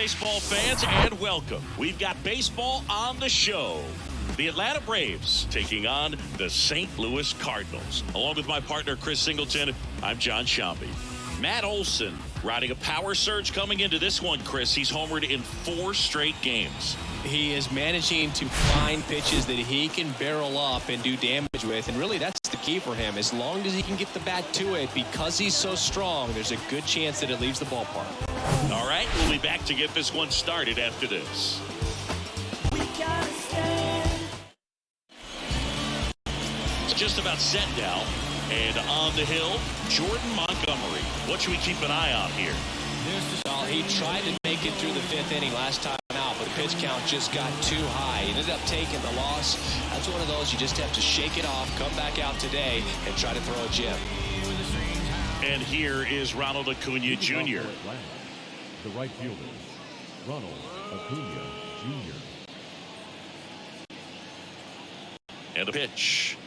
baseball fans, and welcome. We've got baseball on the show. The Atlanta Braves taking on the St. Louis Cardinals. Along with my partner, Chris Singleton, I'm John Shambi. Matt Olson riding a power surge coming into this one, Chris. He's homered in 4 straight games. He is managing to find pitches that he can barrel up and do damage with, and really that's the key for him. As long as he can get the bat to it, because he's so strong, there's a good chance that it leaves the ballpark. All right, we'll be back to get this one started after this. It's just about set now. And on the hill, Jordan Montgomery. What should we keep an eye on here? Well, he tried to make it through the 5th inning last time out, but the pitch count just got too high. He ended up taking the loss. That's one of those you just have to shake it off, come back out today, and try to throw a gem. And here is Ronald Acuna Jr. The right fielder, Ronald Acuna Jr. And a pitch.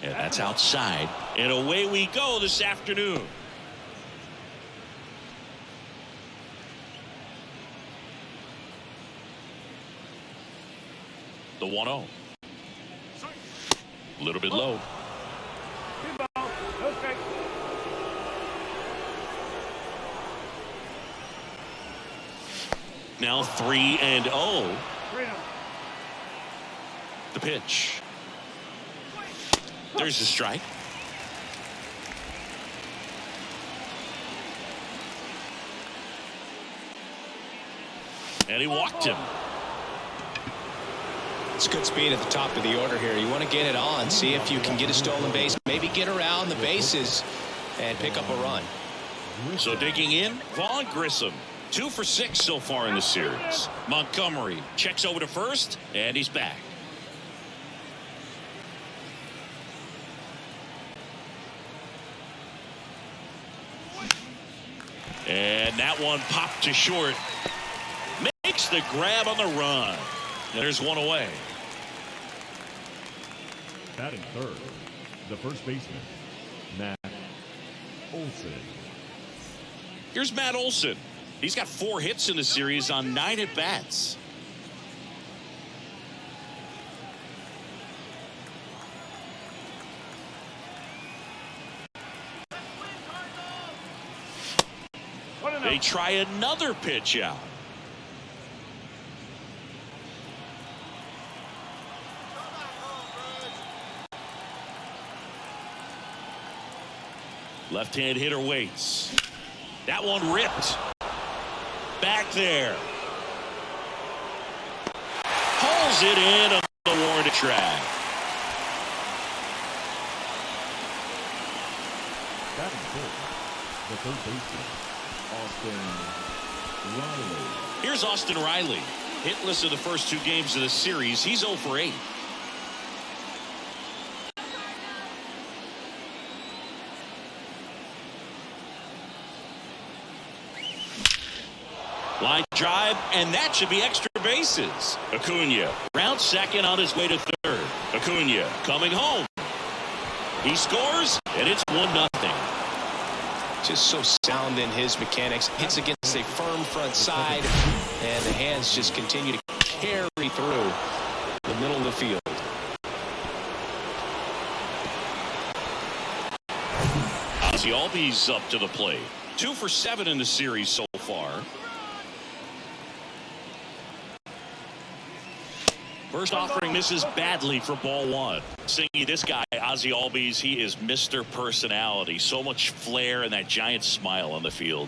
And that's outside. And away we go this afternoon. The 1-0. A little bit low. Now 3-0. The pitch. There's the strike. And he walked him. It's good speed at the top of the order here. You want to get it on, see if you can get a stolen base, maybe get around the bases and pick up a run. So digging in, Vaughn Grissom. 2 for 6 so far in the series. Montgomery checks over to first, and he's back. And that one popped to short. Makes the grab on the run. There's one away. Batting third, the first baseman, Matt Olson. Here's Matt Olson. He's got 4 hits in the series on 9 at-bats. They try another pitch out. Left-hand hitter waits. That one ripped. Back there. Pulls it in on the warning track. Batting fourth, the third baseman, Austin Riley. Here's Austin Riley. Hitless in the first 2 games of the series. He's 0 for 8. Line drive, and that should be extra bases. Acuna round second on his way to third. Acuna coming home. He scores, and it's 1-0. Just so sound in his mechanics. Hits against a firm front side, and the hands just continue to carry through the middle of the field. Ozzie Albies up to the plate. 2 for 7 in the series so far. First offering misses badly for ball 1. Seeing this guy, Ozzie Albies, he is Mr. Personality. So much flair and that giant smile on the field.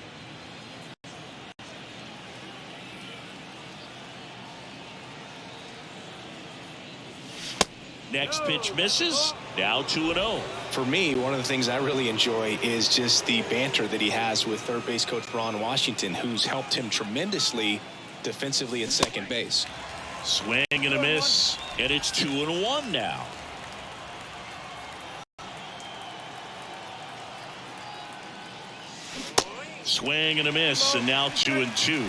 Next pitch misses. Now 2-0. For me, one of the things I really enjoy is just the banter that he has with third base coach Ron Washington, who's helped him tremendously defensively at second base. Swing and a miss, and it's 2-1 now. Swing and a miss, and now 2-2.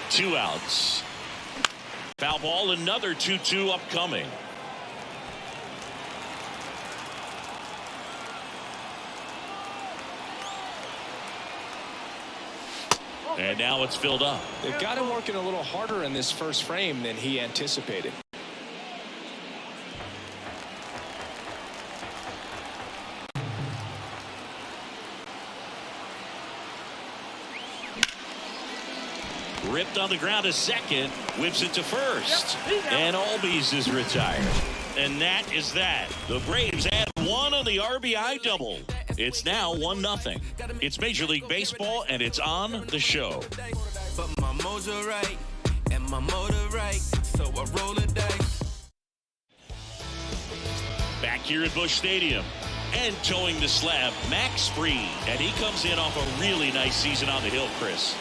2 outs. Foul ball, another 2-2 upcoming. And now it's filled up. They've got him working a little harder in this first frame than he anticipated. Ripped on the ground to second, whips it to first, and Albies is retired. And that is that. The Braves add one on the RBI double. It's now 1-0. It's Major League Baseball, and it's on the show. But my mojo right, and my motor right, so I roll the dice. Back here at Busch Stadium, and towing the slab, Max Fried. And he comes in off a really nice season on the hill, Chris.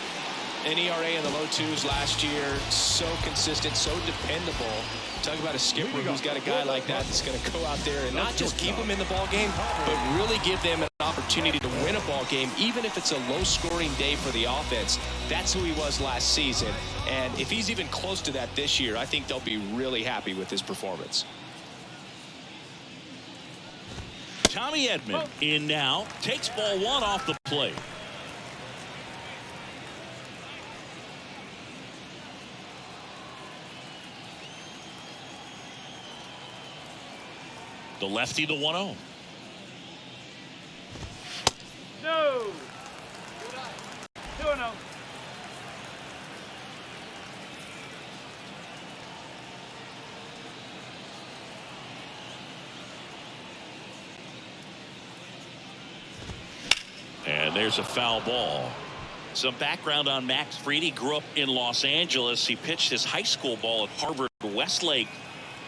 An ERA in the low twos last year, so consistent, so dependable. Talk about a skipper who's got a guy like that that's going to go out there and not just keep them in the ball game, but really give them an opportunity to win a ball game, even if it's a low-scoring day for the offense. That's who he was last season, and if he's even close to that this year, I think they'll be really happy with his performance. Tommy Edman in now, takes ball one off the plate. The lefty, the 1-0. No. 2-0. And there's a foul ball. Some background on Max Fried. He grew up in Los Angeles. He pitched his high school ball at Harvard Westlake.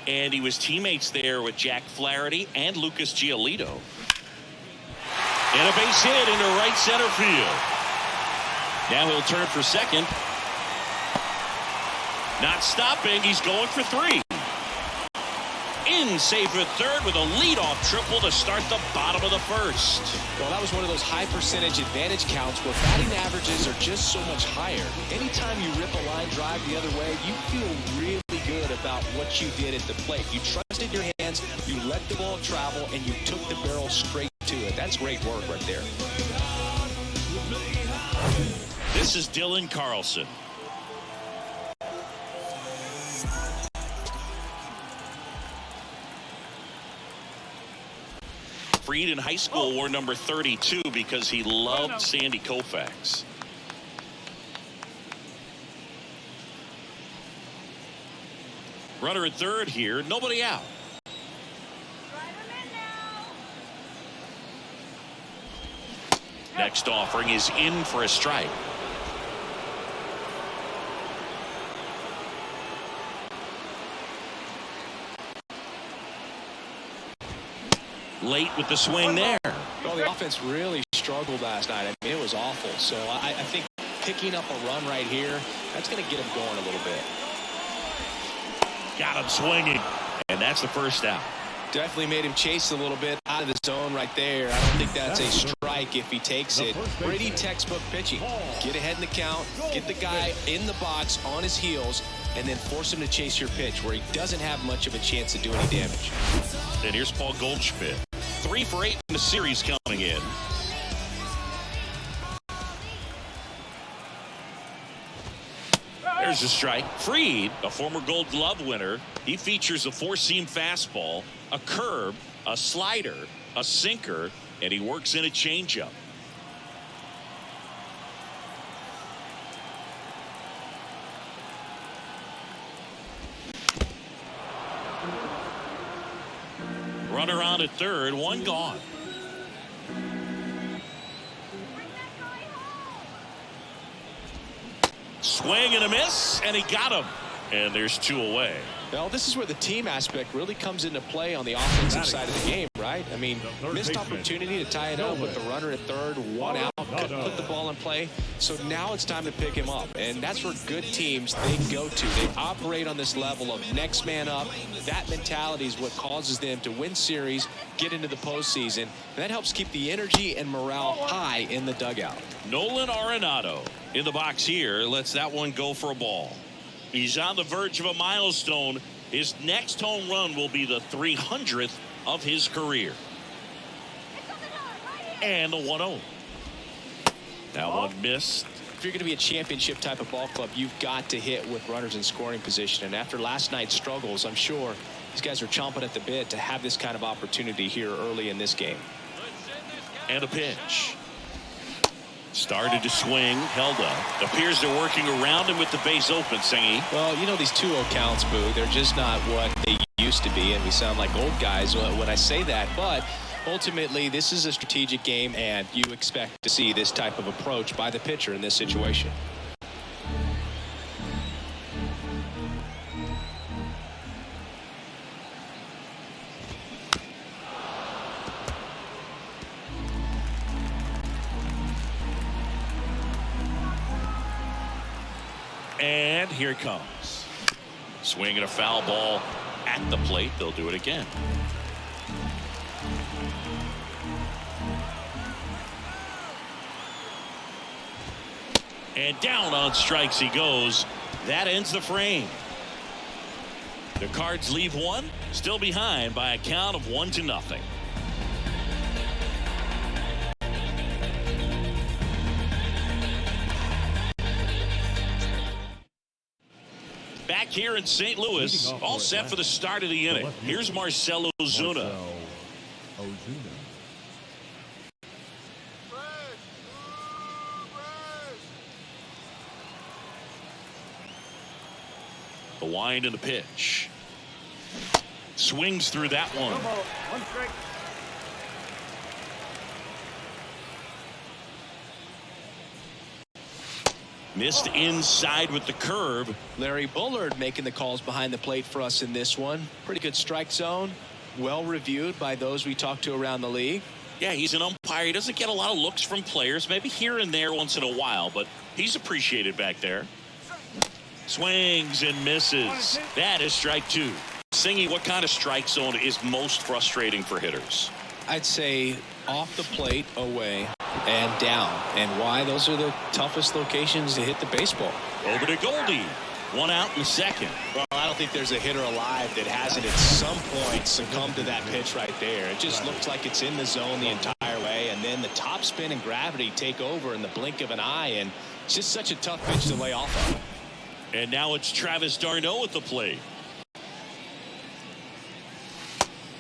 And he was teammates there with Jack Flaherty and Lucas Giolito. And a base hit into right center field. Now he'll turn for second. Not stopping. He's going for three. In safe at third with a leadoff triple to start the bottom of the first. Well, that was one of those high percentage advantage counts where batting averages are just so much higher. Anytime you rip a line drive the other way, you feel really good about what you did at the plate. You trusted your hands, you let the ball travel, and you took the barrel straight to it. That's great work right there. This is Dylan Carlson. Fried in high school wore number 32 because he loved Sandy Koufax. Runner at third here, nobody out. Next offering is in for a strike. Late with the swing there. Well, the offense really struggled last night. I mean, it was awful. So I think picking up a run right here, that's going to get him going a little bit. Got him swinging, and that's the first out. Definitely made him chase a little bit out of the zone right there. I don't think that's a strike if he takes it. Pretty textbook pitching. Get ahead in the count, get the guy in the box on his heels, and then force him to chase your pitch where he doesn't have much of a chance to do any damage. And here's Paul Goldschmidt. 3 for 8 in the series coming in. There's a strike. Fried, a former Gold Glove winner, he features a four-seam fastball, a curve, a slider, a sinker, and he works in a changeup. Runner on at third, one gone. Swing and a miss, and he got him. And there's 2 away. Well, this is where the team aspect really comes into play on the offensive side of the game, right? I mean, missed opportunity to tie it up with the runner at third, one out, couldn't put the ball in play. So now it's time to pick him up. And that's where good teams, they go to. They operate on this level of next man up. That mentality is what causes them to win series, get into the postseason. And that helps keep the energy and morale high in the dugout. Nolan Arenado in the box here lets that one go for a ball. He's on the verge of a milestone. His next home run will be the 300th of his career. And the 1-0. That one missed. if you're going to be a championship type of ball club, you've got to hit with runners in scoring position. And after last night's struggles, I'm sure these guys are chomping at the bit to have this kind of opportunity here early in this game. And a pitch. Started to swing, held up. Appears they're working around him with the base open, Singy. Well, you know, these 2-0 counts, Boo, they're just not what they used to be, and we sound like old guys when I say that. But ultimately, this is a strategic game, and you expect to see this type of approach by the pitcher in this situation. And here it comes. Swinging a foul ball at the plate. They'll do it again. And down on strikes he goes. That ends the frame. The Cards leave one, still behind by a count of 1-0. Back here in St. Louis, all set for the start of the inning. Here's Marcell Ozuna. The wind and the pitch. Swings through that one. One strike. Missed inside with the curve. Larry Bullard making the calls behind the plate for us in this one. Pretty good strike zone. Well reviewed by those we talk to around the league. Yeah, he's an umpire. He doesn't get a lot of looks from players, maybe here and there once in a while, but he's appreciated back there. Swings and misses. That is strike two. Singy, what kind of strike zone is most frustrating for hitters? I'd say off the plate, away, and down. And why? Those are the toughest locations to hit the baseball. Over to Goldie. One out in the second. Well, I don't think there's a hitter alive that hasn't at some point succumbed to that pitch right there. It just looks like it's in the zone the entire way, and then the top spin and gravity take over in the blink of an eye, and it's just such a tough pitch to lay off of. And now it's Travis d'Arnaud at the plate.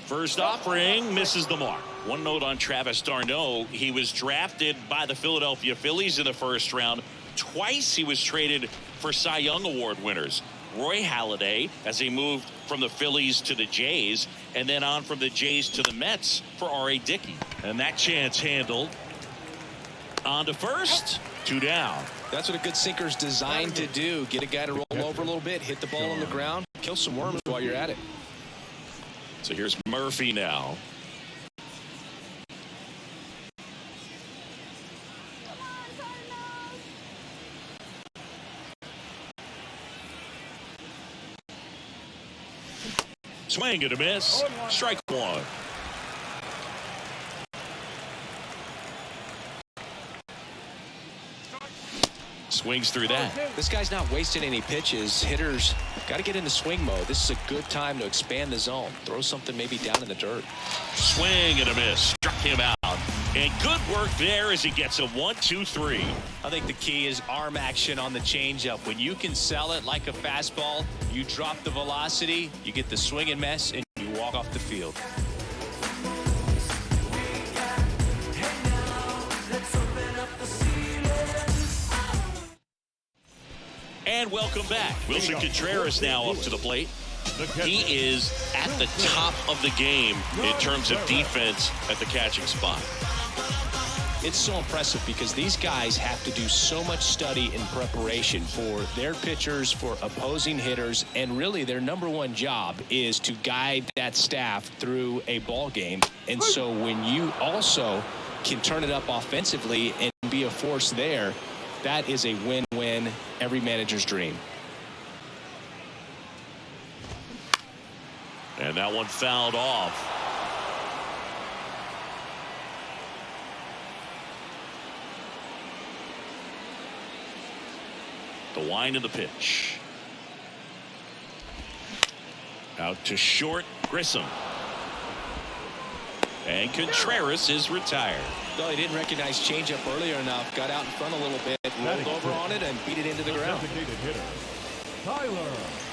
First offering misses the mark. One note on Travis d'Arnaud. He was drafted by the Philadelphia Phillies in the first round. Twice he was traded for Cy Young Award winners. Roy Halladay as he moved from the Phillies to the Jays, and then on from the Jays to the Mets for R.A. Dickey. And that chance handled. On to first. 2 down. That's what a good sinker's designed to do. Get a guy to roll over a little bit, hit the ball on the ground, kill some worms while you're at it. So here's Murphy now. Swing and a miss. Strike one. Swings through that. This guy's not wasting any pitches. Hitters got to get into swing mode. This is a good time to expand the zone. Throw something maybe down in the dirt. Swing and a miss. Struck him out. And good work there as he gets a 1-2-3. I think the key is arm action on the changeup. When you can sell it like a fastball, you drop the velocity, you get the swing and miss, and you walk off the field. And welcome back. Wilson Contreras now up to the plate. He is at the top of the game in terms of defense at the catching spot. It's so impressive because these guys have to do so much study and preparation for their pitchers, for opposing hitters, and really their number one job is to guide that staff through a ball game. And so when you also can turn it up offensively and be a force there, that is a win-win, every manager's dream. And that one fouled off. The wind of the pitch. Out to short, Grissom. And Contreras is retired. Well, he didn't recognize changeup earlier enough. Got out in front a little bit, rolled over on it, and beat it into the ground. Designated hitter,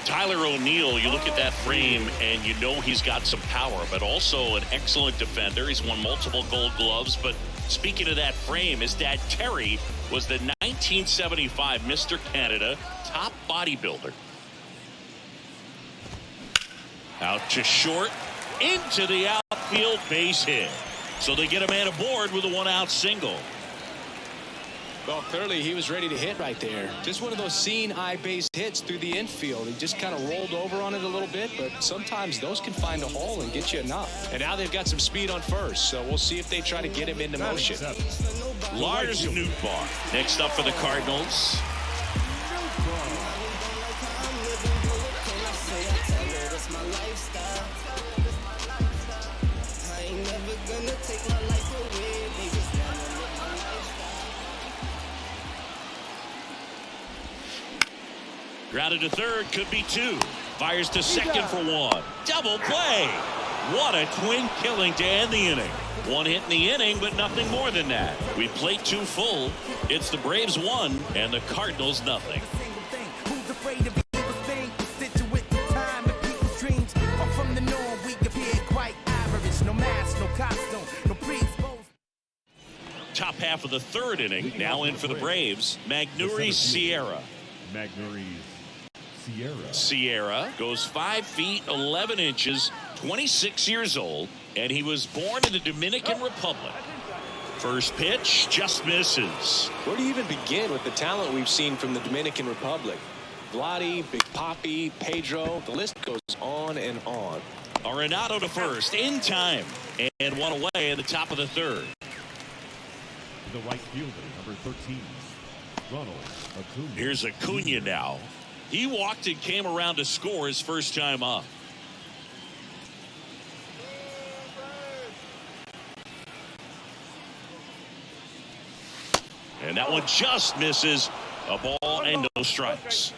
Tyler O'Neill, you look at that frame and you know he's got some power, but also an excellent defender. He's won multiple Gold Gloves. But speaking of that frame, his dad Terry was the 1975 Mr. Canada top bodybuilder. Out to short, into the outfield, base hit. So they get a man aboard with a one-out single. Well, clearly he was ready to hit right there. Just one of those seeing eye base hits through the infield. He just kind of rolled over on it a little bit, but sometimes those can find a hole and get you enough. And now they've got some speed on first, so we'll see if they try to get him into motion. Lars Nootbaar next up for the Cardinals. Grounded to third, could be two. Fires to second for one. Double play. What a twin killing to end the inning. One hit in the inning, but nothing more than that. We played two full. It's the Braves 1 and the Cardinals nothing. Top half of the third inning. Now in for the Braves. Magneuris Sierra. Sierra goes 5 feet 11 inches, 26 years old, and he was born in the Dominican Republic. First pitch just misses. Where do you even begin with the talent we've seen from the Dominican Republic? Vladdy, Big Papi, Pedro, the list goes on and on. Arenado to first in time, and one away in the top of the third. the right fielder, number 13, Ronald Acuna. Here's Acuna now. He walked and came around to score his first time up. And that one just misses. A ball and no strikes.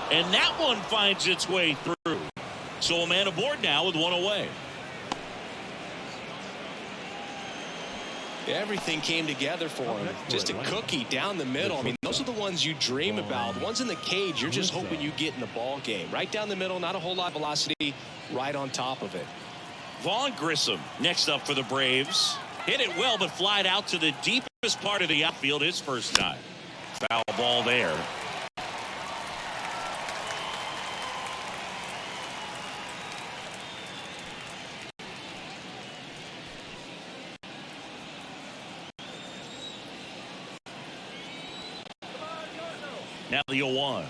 And that one finds its way through. So a man aboard now with one away. Everything came together for him. Just a cookie down the middle. I mean, those are the ones you dream about. The ones in the cage, you're just hoping you get in the ball game. Right down the middle, not a whole lot of velocity, right on top of it. Vaughn Grissom next up for the Braves. Hit it well, but flied out to the deepest part of the outfield his first time. Foul ball there. Now the 0-1.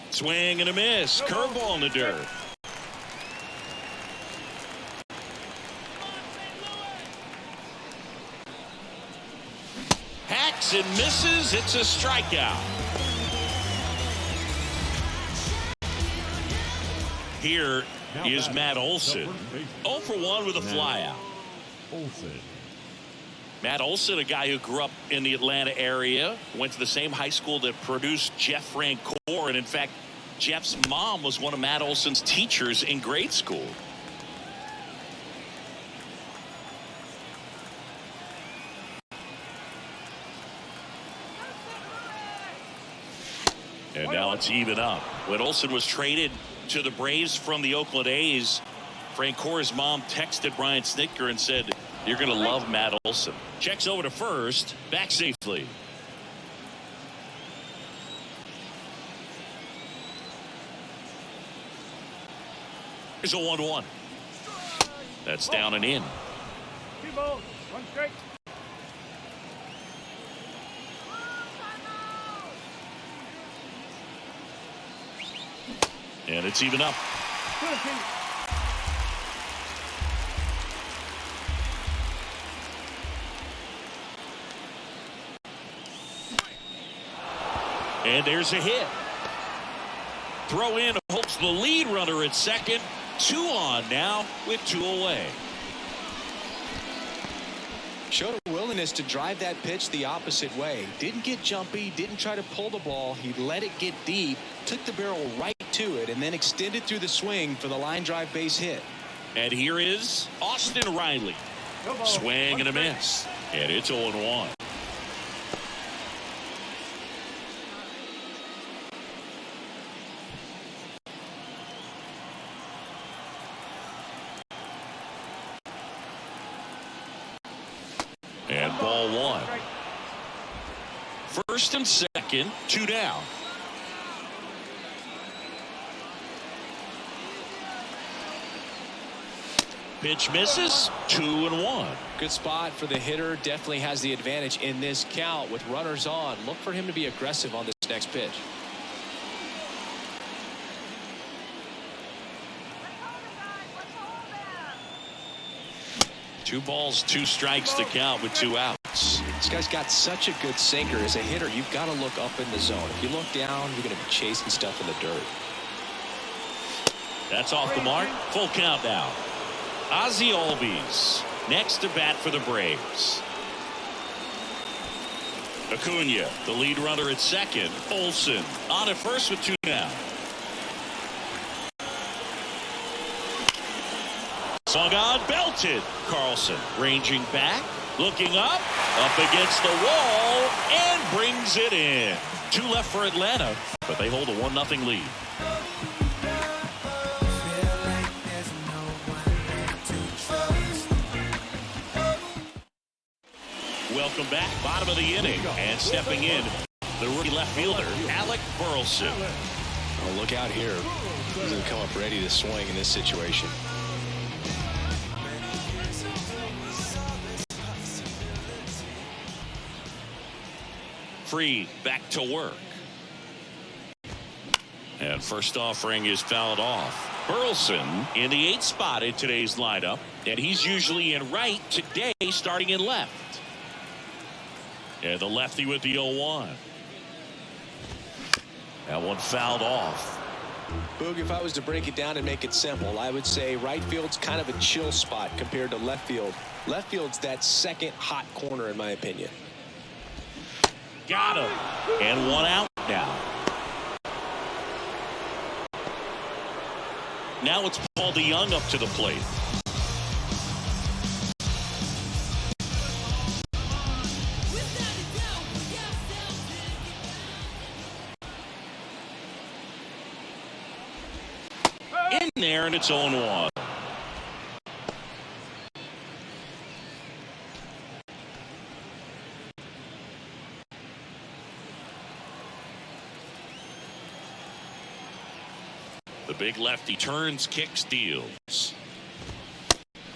Swing and a miss. Curveball in the dirt. Hacks and misses. It's a strikeout. Here is Matt Olson. 0 for 1 with a flyout. Olson. Matt Olson, a guy who grew up in the Atlanta area, went to the same high school that produced Jeff Francoeur. And in fact, Jeff's mom was one of Matt Olson's teachers in grade school. And now it's even up. When Olson was traded to the Braves from the Oakland A's, Francoeur's mom texted Brian Snitker and said, "You're going to love Matt Olson." Checks over to first, back safely. Here's a 1-1. That's down and in. 2 balls, 1 strike. And it's even up. And there's a hit. Throw in holds the lead runner at second. 2 on now with 2 away. Showed a willingness to drive that pitch the opposite way. Didn't get jumpy, didn't try to pull the ball. He let it get deep, took the barrel right to it and then extended through the swing for the line drive base hit. And here is Austin Riley. Swing and a miss. And it's 0-1. And ball one. First and second, 2 down. Pitch misses, 2-1. Good spot for the hitter. Definitely has the advantage in this count with runners on. Look for him to be aggressive on this next pitch. Two balls, 2 strikes to count with 2 outs. This guy's got such a good sinker. As a hitter, you've got to look up in the zone. If you look down, you're going to be chasing stuff in the dirt. That's off the mark. Full count now. Ozzie Albies next to bat for the Braves. Acuna, the lead runner at second. Olsen on at first with 2 down. Swung on, belted. Carlson ranging back, looking up against the wall, and brings it in. 2 left for Atlanta, but they hold a 1-0 lead. Welcome back, bottom of the inning, and stepping in, the rookie left fielder, Alec Burleson. Oh, look out here. He's going to come up ready to swing in this situation. Free back to work. And first offering is fouled off. Burleson in the 8th spot in today's lineup, and he's usually in right, today starting in left. And the lefty with the 0-1. That one fouled off. Boog, if I was to break it down and make it simple, I would say right field's kind of a chill spot compared to left field. Left field's that second hot corner, in my opinion. Got him. And 1 out now. Now it's Paul DeYoung up to the plate. In there, and it's 0-1. The big lefty turns, kicks, deals.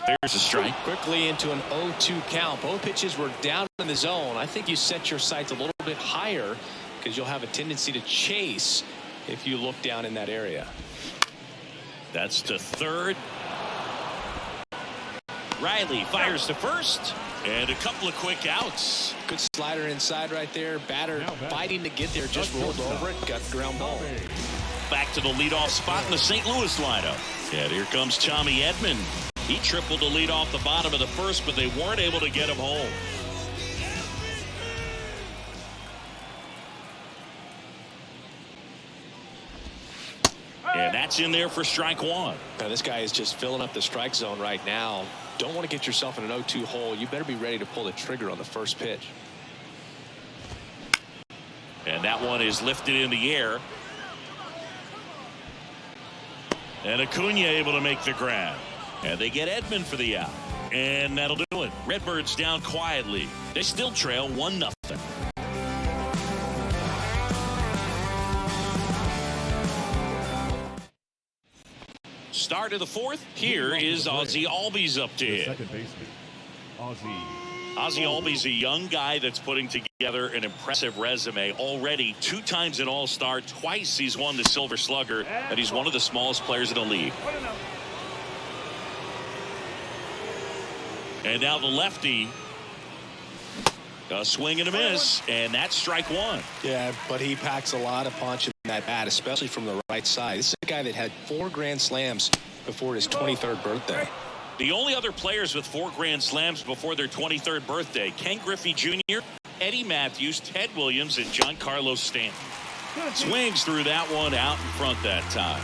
There's a strike. Quickly into an 0-2 count. Both pitches were down in the zone. I think you set your sights a little bit higher because you'll have a tendency to chase if you look down in that area. That's to third. Riley fires to first. And a couple of quick outs. Good slider inside right there. Batter fighting to get there. Just rolled over it. Got the ground ball. Back to the leadoff spot in the St. Louis lineup. And here comes Tommy Edman. He tripled the lead off the bottom of the first, but they weren't able to get him home. And that's in there for strike 1. Now this guy is just filling up the strike zone right now. Don't want to get yourself in an 0-2 hole. You better be ready to pull the trigger on the first pitch. And that one is lifted in the air. And Acuna able to make the grab. And they get Edman for the out. And that'll do it. Redbirds down quietly. They still trail 1-0. Start of the 4th. Here is Ozzie Albies up to hit. Second baseman, Ozzie Albies, a young guy that's putting together an impressive resume. Already 2 times an All-Star, twice he's won the Silver Slugger, and he's one of the smallest players in the league. And now the lefty, a swing and a miss, and that's strike 1. Yeah, but he packs a lot of punch in that bat, especially from the right side. This is a guy that had 4 grand slams before his 23rd birthday. The only other players with 4 grand slams before their 23rd birthday, Ken Griffey Jr., Eddie Matthews, Ted Williams, and Giancarlo Stanton. Swings through that one out in front that time.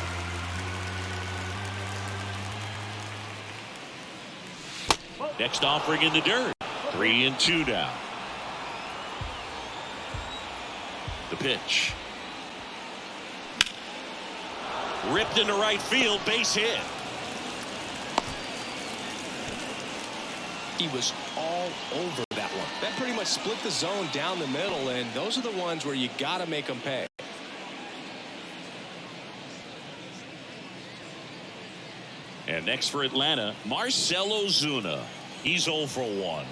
Next offering in the dirt. 3-2 now. The pitch. Ripped into right field, base hit. He was all over that one. That pretty much split the zone down the middle, and those are the ones where you got to make them pay. And next for Atlanta, Marcell Ozuna. He's 0 for 1.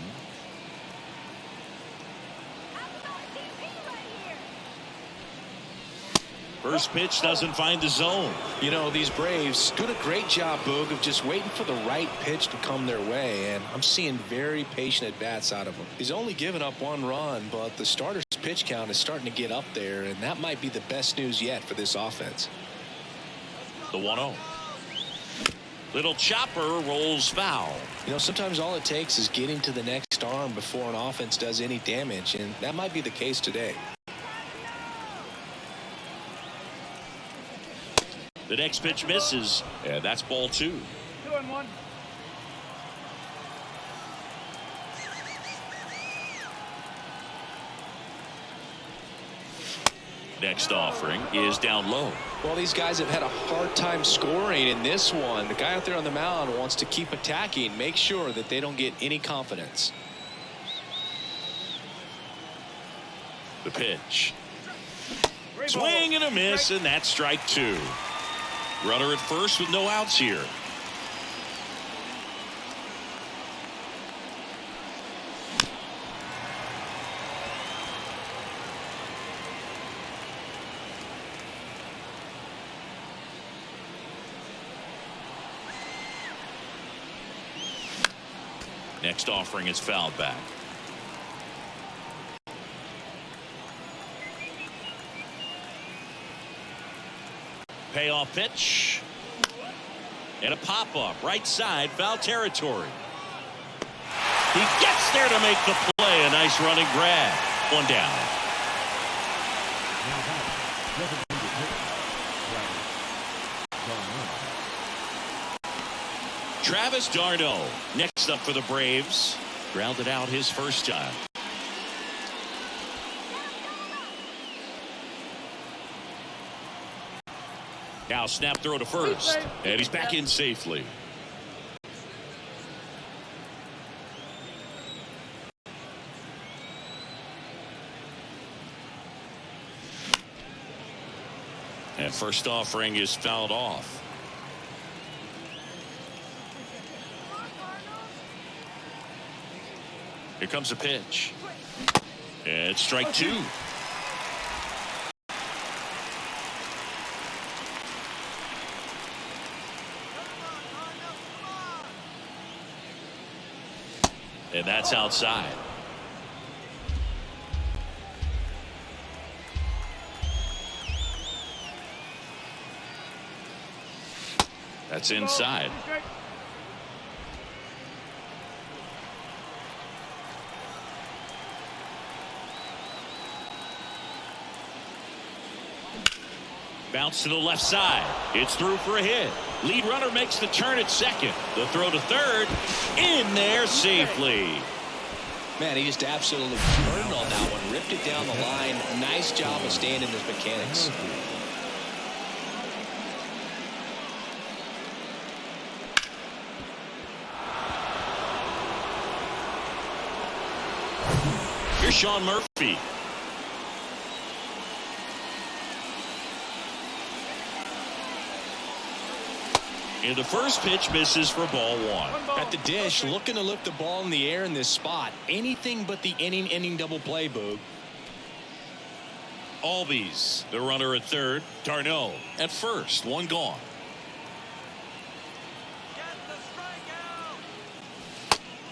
First pitch doesn't find the zone. You know, these Braves doing a great job, Boog, of just waiting for the right pitch to come their way, and I'm seeing very patient at-bats out of him. He's only given up 1 run, but the starter's pitch count is starting to get up there, and that might be the best news yet for this offense. The 1-0. Little chopper rolls foul. You know, sometimes all it takes is getting to the next arm before an offense does any damage, and that might be the case today. The next pitch misses, and that's ball 2. 2-1. Next offering is down low. Well, these guys have had a hard time scoring in this one. The guy out there on the mound wants to keep attacking, make sure that they don't get any confidence. The pitch. Swing and a miss, and that's strike 2. Runner at first with no outs here. Next offering is fouled back. Payoff pitch. And a pop-up right side, foul territory. He gets there to make the play. A nice running grab. 1 down. Travis d'Arnaud next up for the Braves. Grounded out his first time. Now snap throw to first, and he's back in safely. And first offering is fouled off. Here comes a pitch. And it's strike 2. And that's outside. That's inside. Bounce to the left side. It's through for a hit. Lead runner makes the turn at second. The throw to third. In there safely. Man, he just absolutely burned on that one. Ripped it down the line. Nice job of staying in his mechanics. Here's Sean Murphy. And the first pitch misses for ball 1. At the dish, looking to lift the ball in the air in this spot. Anything but the inning double play, Boog. Albies, the runner at third. d'Arnaud at first. 1 gone.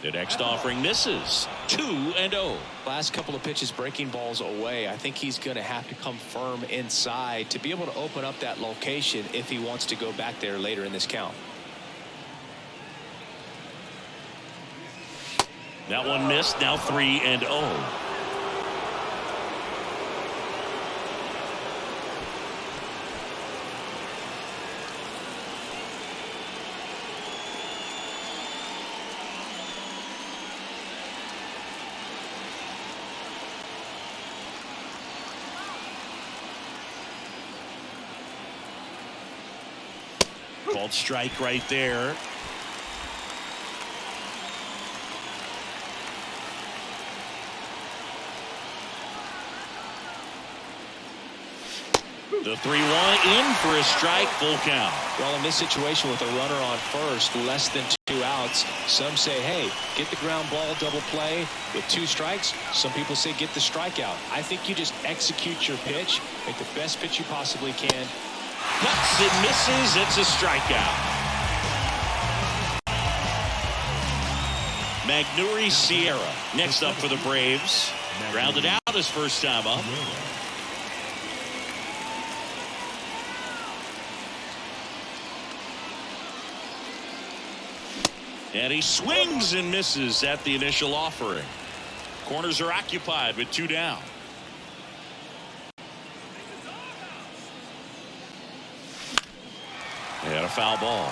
The next offering misses. 2-0. Last couple of pitches breaking balls away. I think he's going to have to come firm inside to be able to open up that location if he wants to go back there later in this count. That one missed. Now 3-0. Called strike right there. The 3-1 in for a strike, full count. Well, in this situation with a runner on first, less than 2 outs, some say, hey, get the ground ball, double play with 2 strikes. Some people say get the strikeout. I think you just execute your pitch, make the best pitch you possibly can. Cuts and misses. It's a strikeout. Magneuris Sierra next up for the Braves. Grounded out his first time up. And he swings and misses at the initial offering. Corners are occupied with 2 down. And a foul ball.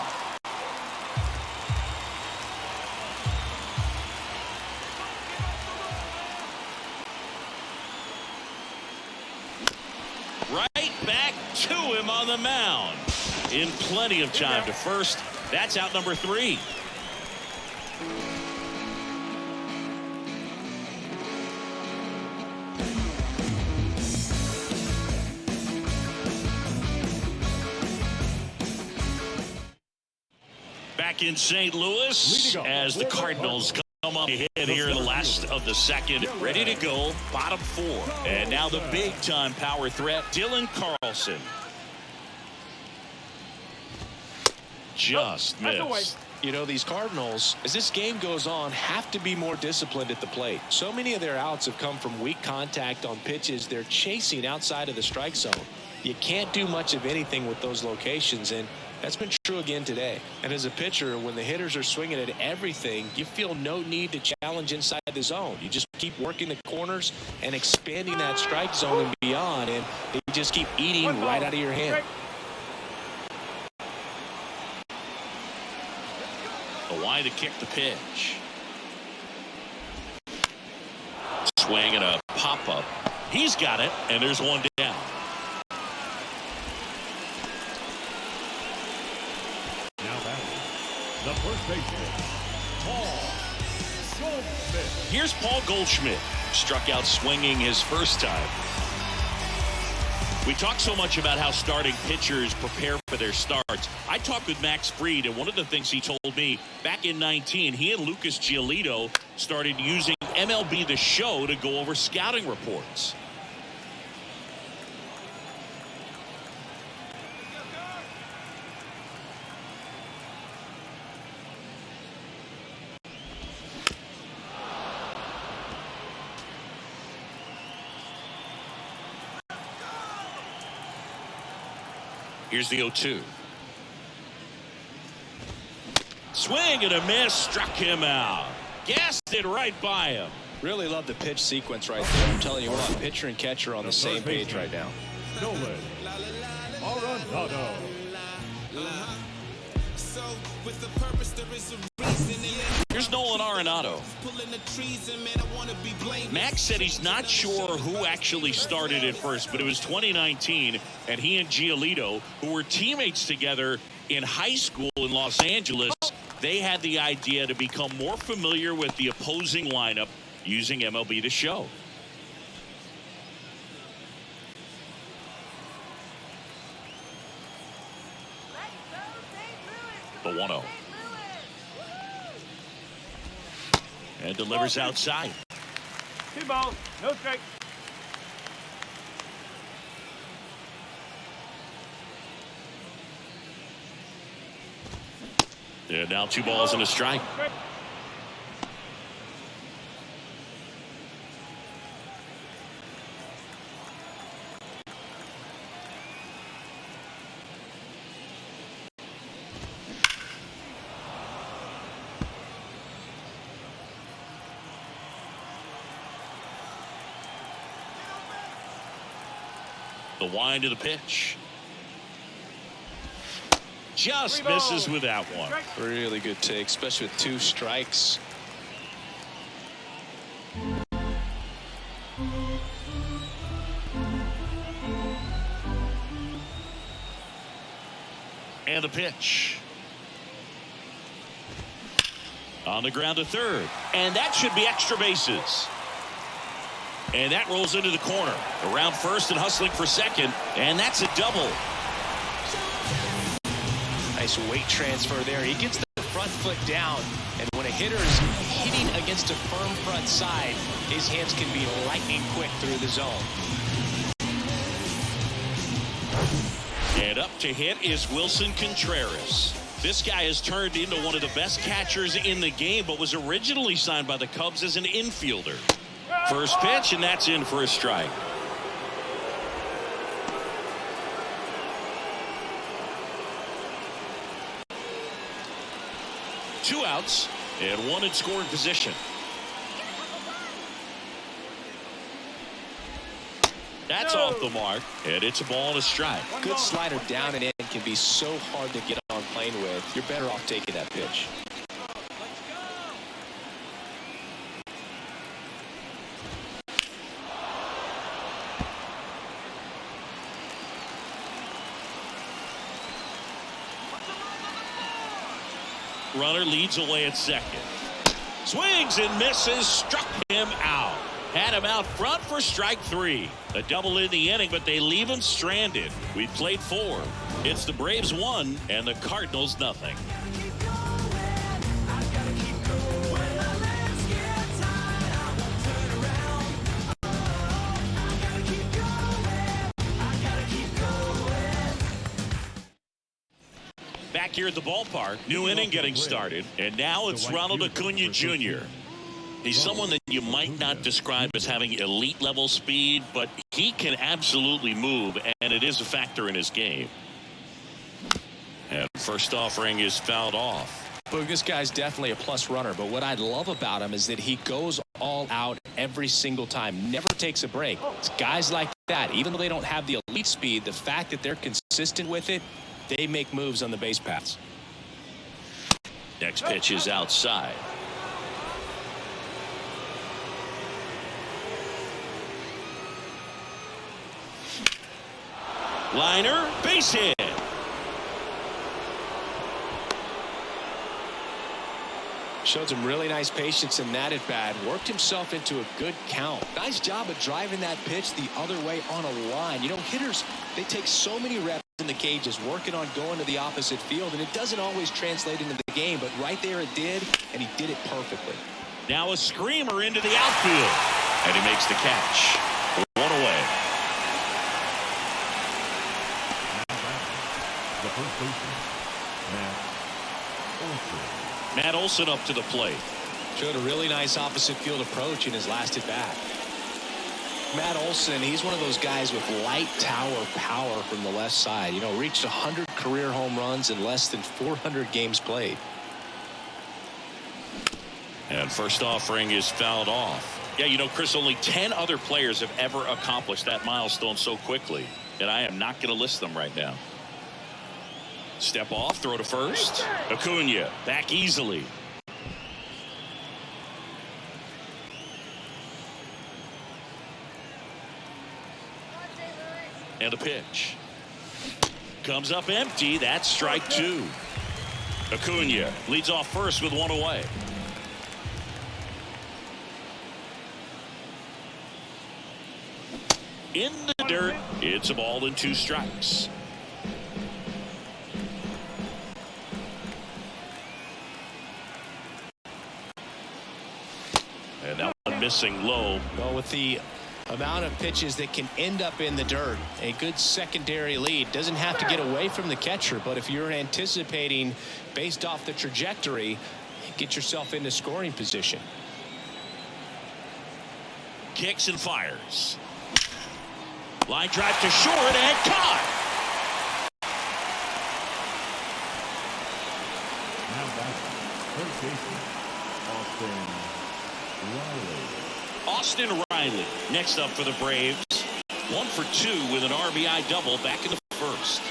Right back to him on the mound. In plenty of time to first. That's out number 3. Back in St. Louis as the Cardinals come up ahead here in the last of the second. Ready to go, bottom 4. And now the big-time power threat, Dylan Carlson. Just missed. You know, these Cardinals, as this game goes on, have to be more disciplined at the plate. So many of their outs have come from weak contact on pitches they're chasing outside of the strike zone. You can't do much of anything with those locations, and that's been true again today. And as a pitcher, when the hitters are swinging at everything, you feel no need to challenge inside the zone. You just keep working the corners and expanding that strike zone and beyond, and they just keep eating right out of your hand. A wide to kick the pitch. Swing and a pop-up. He's got it, and there's 1 down. The first baseman, Paul Goldschmidt. Here's Paul Goldschmidt. Struck out swinging his first time. We talk so much about how starting pitchers prepare for their starts. I talked with Max Fried, and one of the things he told me back in 19, he and Lucas Giolito started using MLB The Show to go over scouting reports. Here's the 0-2. Swing and a miss, struck him out. Gassed it right by him. Really love the pitch sequence right there. I'm telling you what, pitcher and catcher on the same page right now. Nolan Arenado. Here's Nolan Arenado. Max said he's not sure who actually started at first, but it was 2019, and he and Giolito, who were teammates together in high school in Los Angeles, they had the idea to become more familiar with the opposing lineup using MLB The Show. The 1-0. And delivers outside. 2 balls, no strike. And now 2 balls and a strike. The wind of the pitch. Just misses with that one. Really good take, especially with 2 strikes. And And the pitch. On the ground to third. And that should be extra bases. And that rolls into the corner. Around first and hustling for second. And that's a double. Nice weight transfer there. He gets the front foot down. And when a hitter is hitting against a firm front side, his hands can be lightning quick through the zone. And up to hit is Wilson Contreras. This guy has turned into one of the best catchers in the game, but was originally signed by the Cubs as an infielder. First pitch, and that's in for a strike. Two outs and one in scoring position. That's off the mark, and it's a ball and a strike. Good slider down and in can be so hard to get on plane with. You're better off taking that pitch. Runner leads away at second. Swings and misses, struck him out. Had him out front for strike three. A double in the inning, but they leave him stranded. We played 4. It's the Braves 1 and the Cardinals nothing. Back here at the ballpark, new inning getting started, and now it's Ronald Acuna Jr. He's someone that you might not describe as having elite level speed, but he can absolutely move, and it is a factor in his game. And first offering is fouled off. Well, this guy's definitely a plus runner, but what I love about him is that he goes all out every single time, never takes a break. It's guys like that, even though they don't have the elite speed, the fact that they're consistent with it, they make moves on the base paths. Next pitch is outside. Liner, base hit. Showed some really nice patience in that at bat. Worked himself into a good count. Nice job of driving that pitch the other way on a line. You know, hitters, they take so many reps in the cages working on going to the opposite field, and it doesn't always translate into the game, but right there it did, and he did it perfectly. Now a screamer into the outfield, and he makes the catch. 1 away. The first baseman, Matt Olson up to the plate. Showed a really nice opposite field approach in his last at bat. Matt Olson, he's one of those guys with light tower power from the left side. You know, reached 100 career home runs in less than 400 games played. And first offering is fouled off. Yeah, you know, Chris, only 10 other players have ever accomplished that milestone so quickly, and I am not going to list them right now. Step off, throw to first. Acuna back easily. And a pitch. Comes up empty. That's strike 2. Acuna leads off first with 1 away. In the dirt. It's a ball and 2 strikes. And that one missing low. Well, with the amount of pitches that can end up in the dirt, a good secondary lead. Doesn't have to get away from the catcher, but if you're anticipating based off the trajectory, get yourself into scoring position. Kicks and fires. Line drive to short and caught. now back, first baseman, Austin Riley next up for the Braves. 1 for 2 with an RBI double back in the first.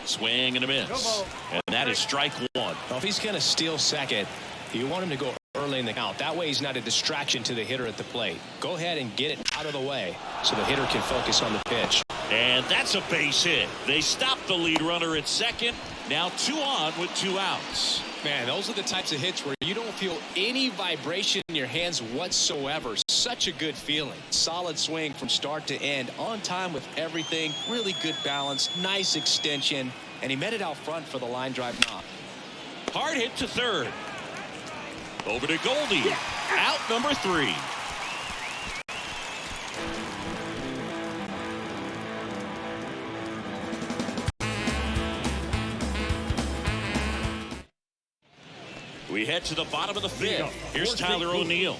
Swing and a miss. And that is strike 1. Well, if he's going to steal second, you want him to go early in the count. That way he's not a distraction to the hitter at the plate. Go ahead and get it out of the way so the hitter can focus on the pitch. And that's a base hit. They stop the lead runner at second. Now 2 on with 2 outs. Man, those are the types of hits where you don't feel any vibration in your hands whatsoever. Such a good feeling. Solid swing from start to end. On time with everything. Really good balance. Nice extension. And he met it out front for the line drive knock. Hard hit to third. Over to Goldie. Out number 3. We head to the bottom of the 5th. Here's Tyler O'Neill.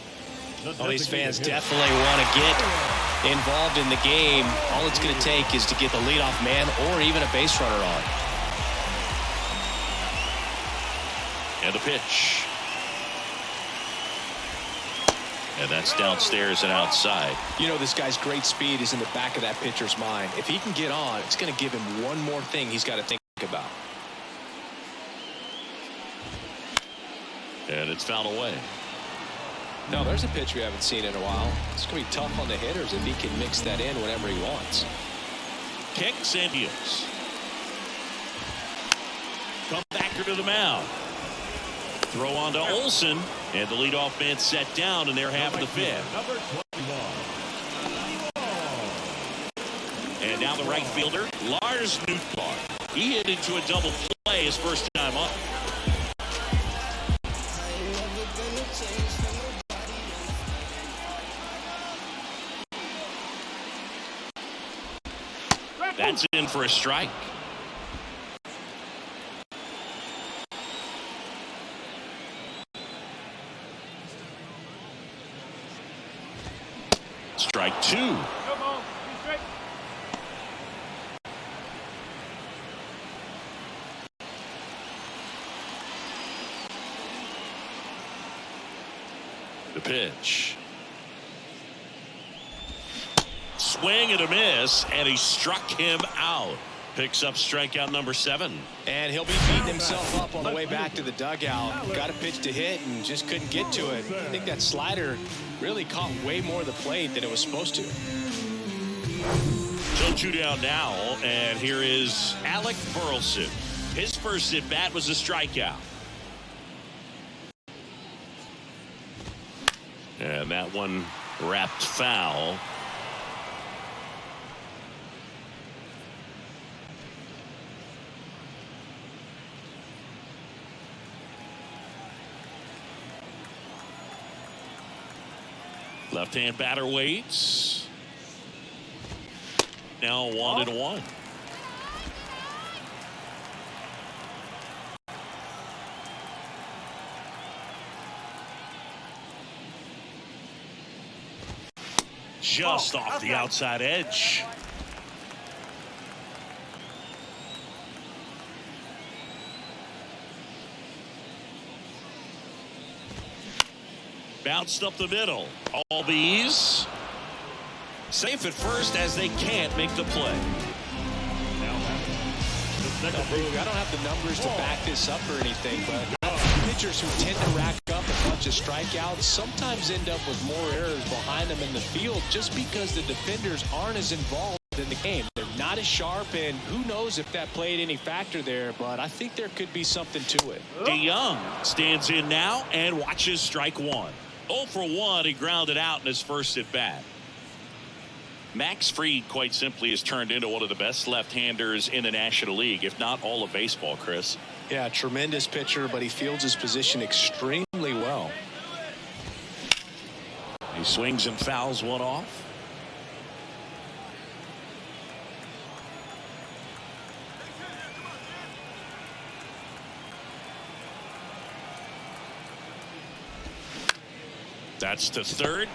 Well, these fans definitely want to get involved in the game. All it's going to take is to get the leadoff man or even a base runner on. And the pitch. And that's downstairs and outside. You know, this guy's great speed is in the back of that pitcher's mind. If he can get on, it's going to give him one more thing he's got to think about. And it's fouled away. No, there's a pitch we haven't seen in a while. It's going to be tough on the hitters if he can mix that in whenever he wants. Kicks and deals. Come back to the mound. Throw on to Olsen. And the leadoff man set down in their half of the 5th. Number 21. And now the right fielder, Lars Nootbaar. He hit into a double play his first time up. That's in for a strike. Strike 2. Come on, be straight. The pitch. Swing and a miss, and he struck him out. Picks up strikeout number 7. And he'll be beating himself up on the way back to the dugout. Got a pitch to hit and just couldn't get to it. I think that slider really caught way more of the plate than it was supposed to. So 2 down now, and here is Alec Burleson. His first at bat was a strikeout. And that one wrapped foul. Left-hand batter waits. Now 1-1. Just off the outside edge. Bounced up the middle. All these safe at first as they can't make the play. I don't have the numbers to back this up or anything, but pitchers who tend to rack up a bunch of strikeouts sometimes end up with more errors behind them in the field just because the defenders aren't as involved in the game. They're not as sharp, and who knows if that played any factor there, but I think there could be something to it. DeYoung stands in now and watches strike 1. 0 for 1, he grounded out in his first at bat. Max Fried, quite simply, has turned into one of the best left-handers in the National League, if not all of baseball, Chris. Yeah, tremendous pitcher, but he fields his position extremely well. He swings and fouls one off. That's to third.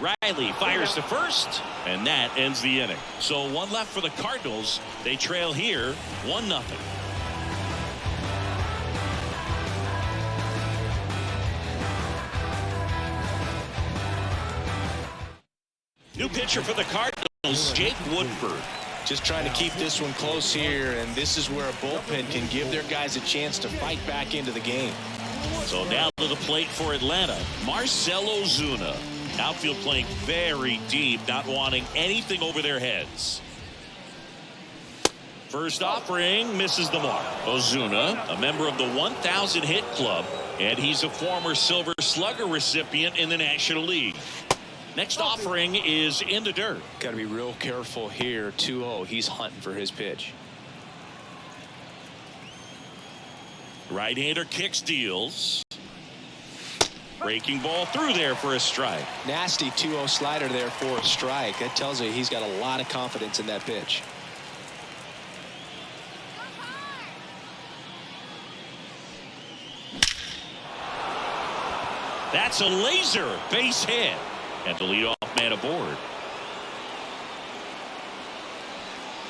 Riley fires to first, and that ends the inning. So 1 left for the Cardinals. They trail here 1-0. New pitcher for the Cardinals, Jake Woodford. Just trying to keep this one close here, and this is where a bullpen can give their guys a chance to fight back into the game. So now to the plate for Atlanta, Marcell Ozuna. Outfield playing very deep, not wanting anything over their heads. First offering misses the mark. Ozuna, a member of the 1,000 hit club, and he's a former Silver Slugger recipient in the National League. Next offering is in the dirt. Got to be real careful here. 2-0. He's hunting for his pitch. Right-hander kicks, deals. Breaking ball through there for a strike. Nasty 2-0 slider there for a strike. That tells you he's got a lot of confidence in that pitch. That's a laser base hit. And the leadoff man aboard.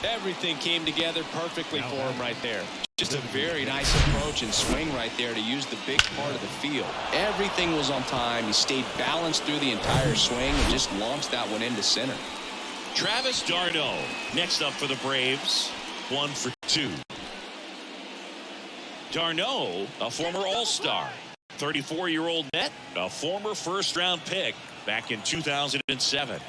Everything came together perfectly for him right there. Just a very nice approach and swing right there to use the big part of the field. Everything was on time. He stayed balanced through the entire swing and just launched that one into center. Travis d'Arnaud next up for the Braves. 1 for 2. d'Arnaud, a former All-Star. 34-year-old net, a former first-round pick back in 2007.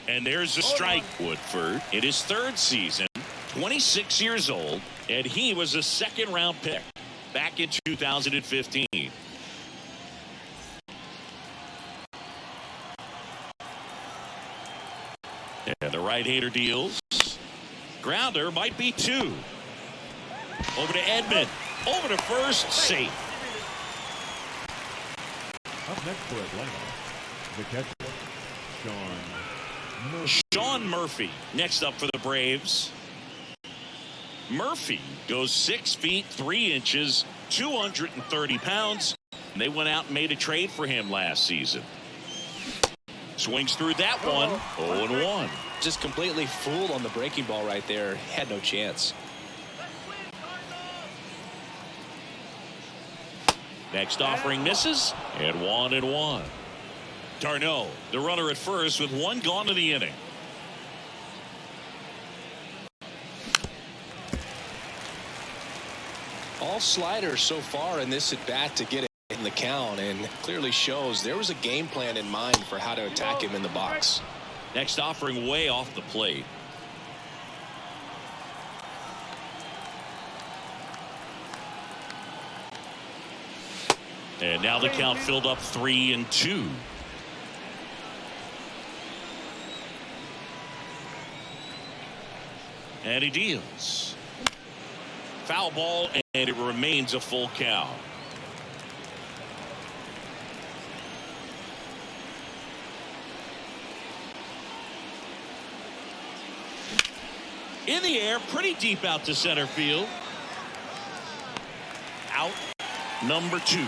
And there's a strike. Woodford in his third season, 26 years old, and he was a second-round pick back in 2015. And the right-hander deals. Grounder might be 2. Over to Edman. Over to first, safe. Up next for Atlanta, the catcher, Sean Murphy next up for the Braves. Murphy goes 6 feet 3 inches, 230 pounds. And they went out and made a trade for him last season. Swings through that one. 0-1. Just completely fooled on the breaking ball right there. Had no chance. Next offering misses, and 1-1. d'Arnaud, the runner at first with 1 gone to the inning. All sliders so far in this at bat to get it in the count, and clearly shows there was a game plan in mind for how to attack him in the box. Next offering way off the plate. And now the count filled up 3-2. And he deals. Foul ball, and it remains a full count. In the air, pretty deep out to center field. Out number 2.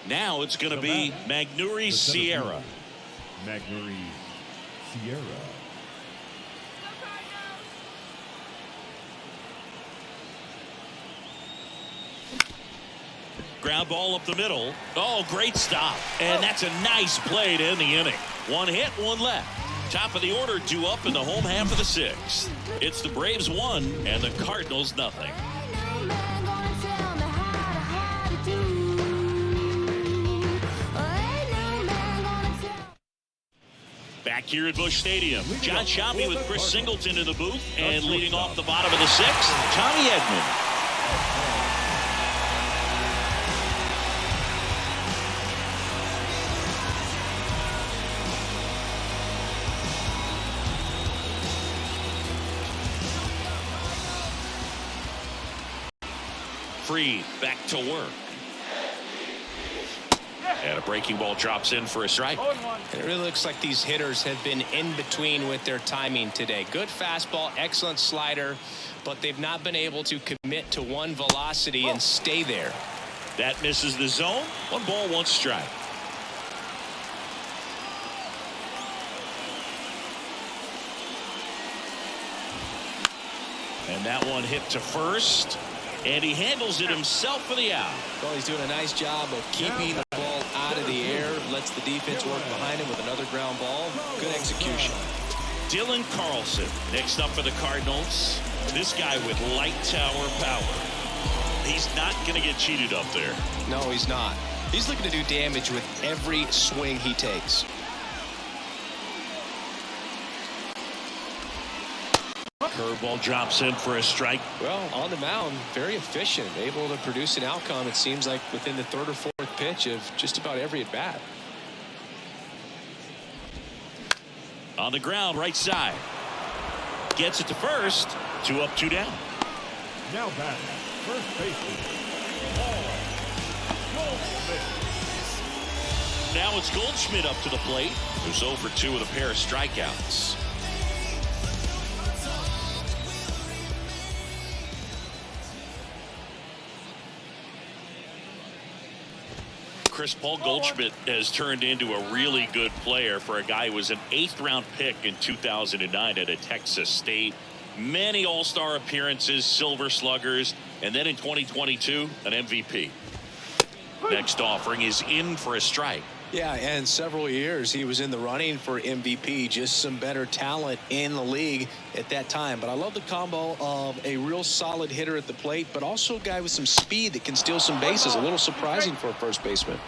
Now it's going to be Magneuris Sierra. Magneuris Sierra. Ground ball up the middle. Oh, great stop. And that's a nice play to end the inning. 1 hit, 1 left. Top of the order due up in the home half of the 6th. It's the Braves 1 and the Cardinals nothing. Back here at Busch Stadium, John Shambi with Chris Singleton in the booth, and leading off the bottom of the 6th, Tommy Edman. Free back to work. And a breaking ball drops in for a strike. It really looks like these hitters have been in between with their timing today. Good fastball, excellent slider, but they've not been able to commit to one velocity and stay there. That misses the zone. 1 ball, 1 strike. And that one hit to first. And he handles it himself for the out. Well, he's doing a nice job of keeping the ball out of the air. Lets the defense work behind him with another ground ball. Good execution. Dylan Carlson next up for the Cardinals. This guy with light tower power. He's not going to get cheated up there. No, he's not. He's looking to do damage with every swing he takes. Curveball drops in for a strike. Well, on the mound, very efficient, able to produce an outcome, it seems like, within the third or fourth pitch of just about every at-bat. On the ground, right side. Gets it to first. 2 up, 2 down. Now batting, first baseman, Goldschmidt. Now it's Goldschmidt up to the plate, who's 0 for 2 with a pair of strikeouts. Paul Goldschmidt has turned into a really good player for a guy who was an 8th-round pick in 2009 at a Texas State. Many all-star appearances, Silver Sluggers, and then in 2022, an MVP. Next offering is in for a strike. Yeah, and several years he was in the running for MVP. Just some better talent in the league at that time. But I love the combo of a real solid hitter at the plate, but also a guy with some speed that can steal some bases. A little surprising for a first baseman.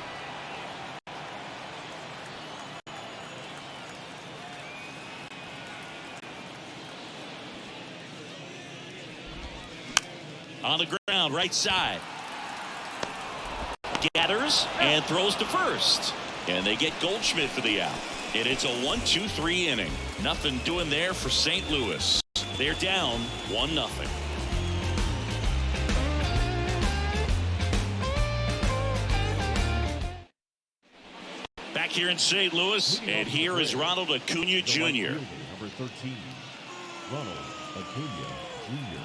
On the ground, right side. Gathers and throws to first. And they get Goldschmidt for the out. And it's a 1-2-3 inning. Nothing doing there for St. Louis. They're down 1-0. Back here in St. Louis, and here is Ronald Acuna Jr. Number 13, Ronald Acuna Jr.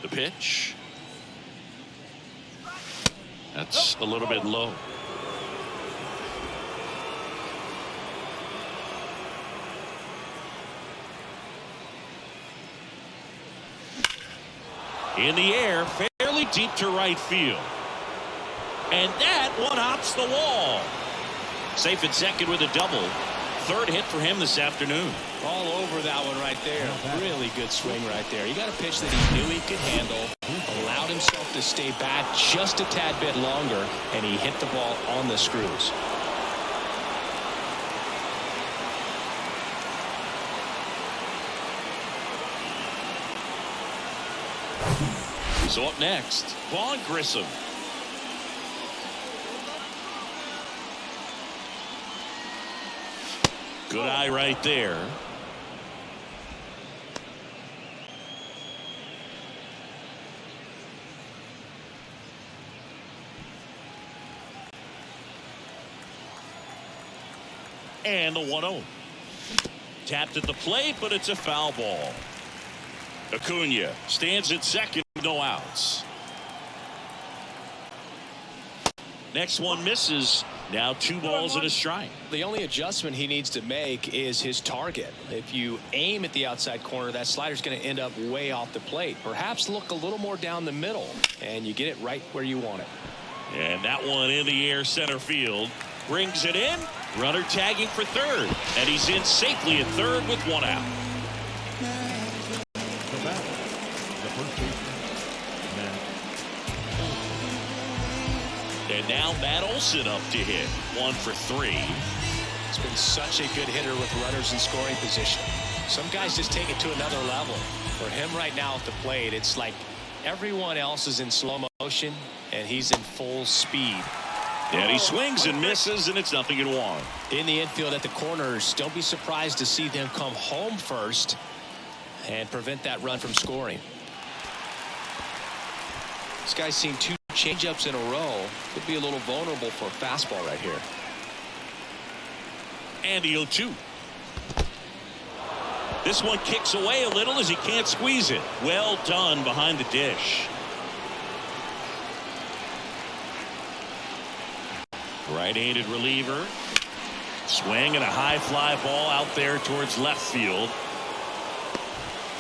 The pitch. That's a little bit low. In the air, fairly deep to right field. And that one hops the wall. Safe at second with a double. Third hit for him this afternoon. All over that one right there. Really good swing right there. He got a pitch that he knew he could handle, allowed himself to stay back just a tad bit longer, and he hit the ball on the screws. So up next, Vaughn Grissom. Good eye right there. And the 1-0. Tapped at the plate, but it's a foul ball. Acuna stands at second, no outs. Next one misses. Now 2 balls and a strike. The only adjustment he needs to make is his target. If you aim at the outside corner, that slider's going to end up way off the plate. Perhaps look a little more down the middle, and you get it right where you want it. And that one in the air center field. Brings it in. Runner tagging for third. And he's in safely at third with 1 out. The batter, the first baseman, And now Matt Olson up to hit. 1 for 3. He's been such a good hitter with runners in scoring position. Some guys just take it to another level. For him right now at the plate, it's like everyone else is in slow motion, and he's in full speed. And he swings and misses, and it's 0-1. In the infield at the corners, don't be surprised to see them come home first and prevent that run from scoring. This guy's seen 2 changeups in a row. Could be a little vulnerable for a fastball right here. And the 0-2. This one kicks away a little as he can't squeeze it. Well done behind the dish. Right-handed reliever. Swing and a high fly ball out there towards left field.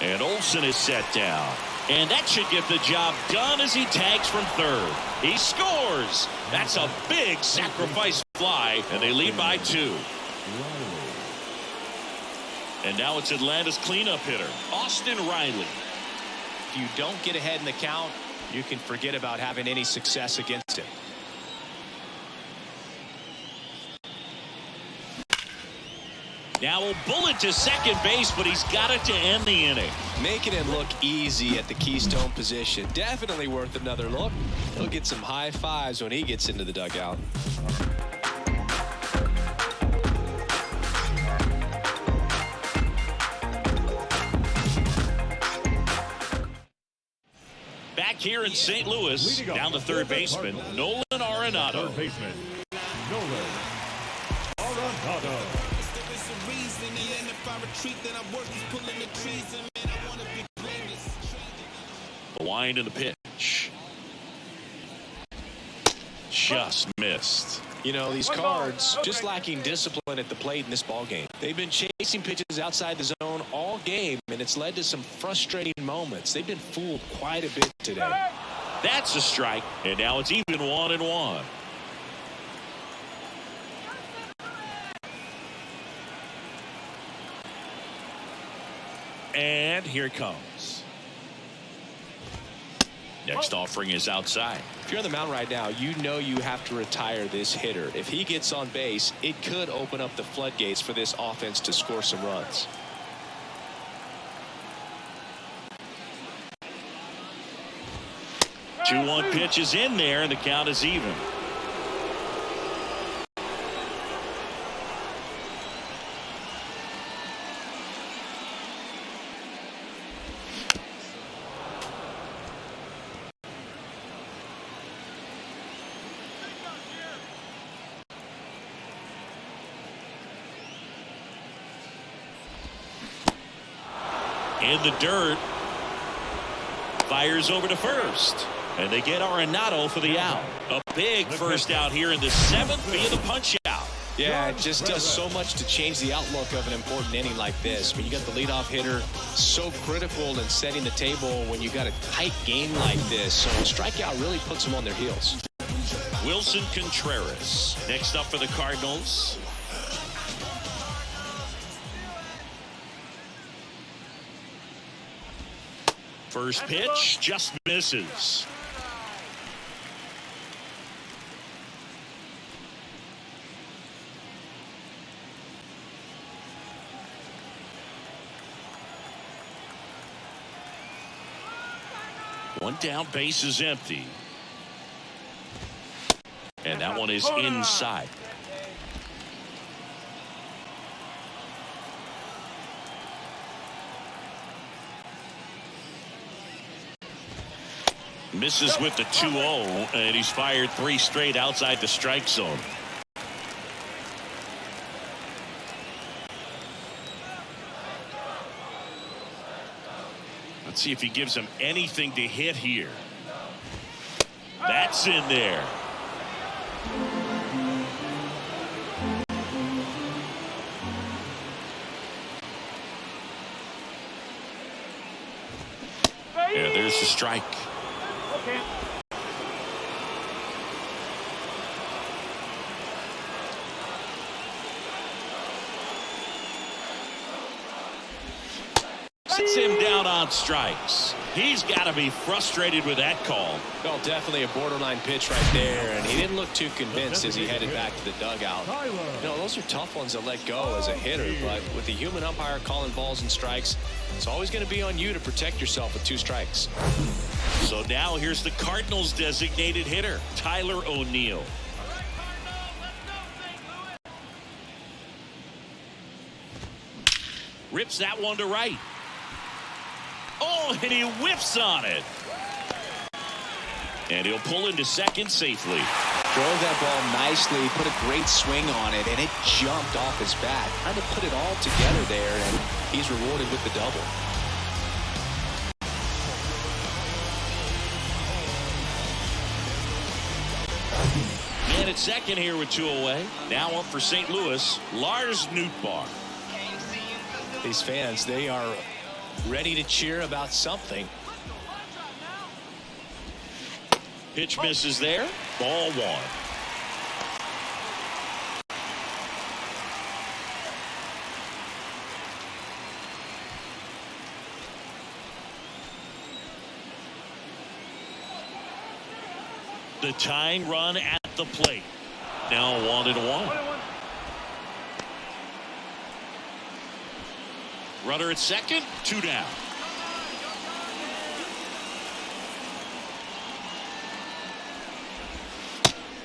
And Olsen is set down. And that should get the job done as he tags from third. He scores. That's a big sacrifice fly, and they lead by 2. And now it's Atlanta's cleanup hitter, Austin Riley. If you don't get ahead in the count, you can forget about having any success against him. Now a bullet to second base, but he's got it to end the inning. Making it look easy at the keystone position. Definitely worth another look. He'll get some high fives when he gets into the dugout. Back here in St. Louis, down to third baseman, Nolan Arenado. Third baseman, Nolan Arenado. The wind and the pitch. Just missed. You know, these Cards just lacking discipline at the plate in this ballgame. They've been chasing pitches outside the zone all game, and it's led to some frustrating moments. They've been fooled quite a bit today. That's a strike, and now it's even 1-1. And here it comes. Next offering is outside. If you're on the mound right now, you know you have to retire this hitter. If he gets on base, it could open up the floodgates for this offense to score some runs. The 2-1 pitch is in there, and the count is even. In the dirt. Fires over to first. And they get Arenado for the out. A big first out here in the 7th via the punch out. Yeah, it just does so much to change the outlook of an important inning like this. When you got the leadoff hitter, so critical in setting the table when you got a tight game like this. So a strikeout really puts them on their heels. Wilson Contreras next up for the Cardinals. First pitch just misses. One down, base is empty. And that one is inside. Misses with the 2-0, and he's fired 3 straight outside the strike zone. Let's see if he gives him anything to hit here. That's in there. Yeah, there's the strike. Okay. Sits him down on strikes. He's got to be frustrated with that call. Well, definitely a borderline pitch right there, and he didn't look too convinced as he headed back to the dugout. You know, those are tough ones to let go as a hitter, but with the human umpire calling balls and strikes, it's always going to be on you to protect yourself with 2 strikes. So now here's the Cardinals designated hitter, Tyler O'Neill. Rips that one to right. Oh, and he whiffs on it. And he'll pull into second safely. Drove that ball nicely, put a great swing on it, and it jumped off his bat. Trying to put it all together there, and he's rewarded with the double. And at second here with 2 away. Now up for St. Louis, Lars Nootbaar. These fans, they are ready to cheer about something. Pitch misses there. Ball 1. The tying run at the plate. Now 1-1. Runner at second, 2 down.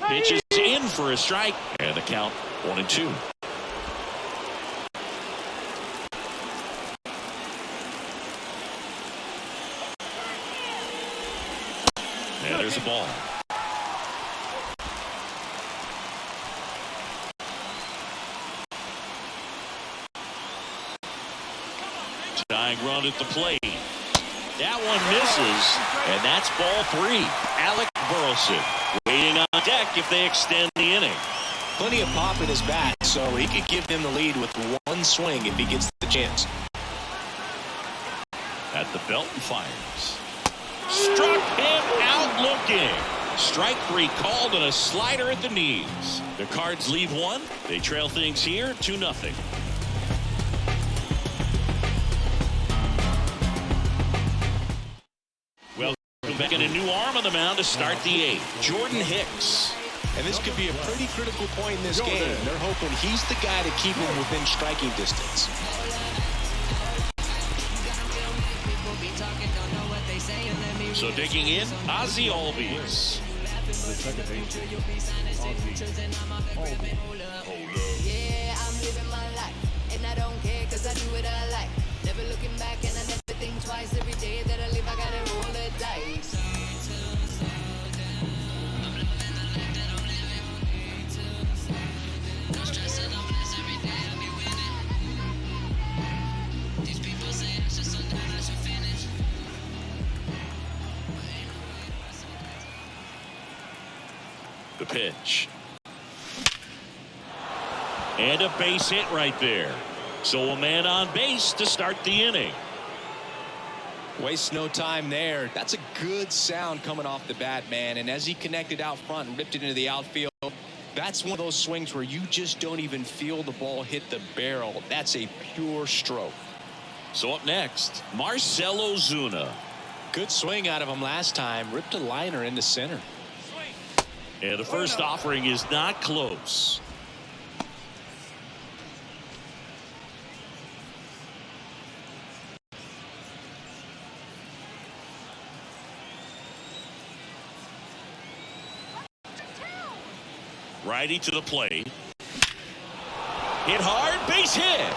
Pitch is in for a strike, and the count 1-2. And there's a ball. Tying run at the plate. That one misses, and that's ball 3. Alec Burleson waiting on deck if they extend the inning. Plenty of pop in his bat, so he could give them the lead with 1 swing if he gets the chance. At the belt and fires. Struck him out looking. Strike 3 called and a slider at the knees. The Cards leave 1. They trail things here 2-0. Back in a new arm on the mound to start the 8th. Jordan Hicks. And this could be a pretty critical point in this game. They're hoping he's the guy to keep him within striking distance. So digging in, Ozzie Albies. Yeah, I'm living my life, and I don't care because I do what I like. Never looking back, and I never think twice. Every day that I live, I gotta roll the dice. The pitch. And a base hit right there. So a man on base to start the inning. Waste no time there. That's a good sound coming off the bat, man. And as he connected out front and ripped it into the outfield, that's one of those swings where you just don't even feel the ball hit the barrel. That's a pure stroke. So up next, Marcell Ozuna. Good swing out of him last time. Ripped a liner into center. And the first offering is not close. Righty to the plate. Hit hard, base hit.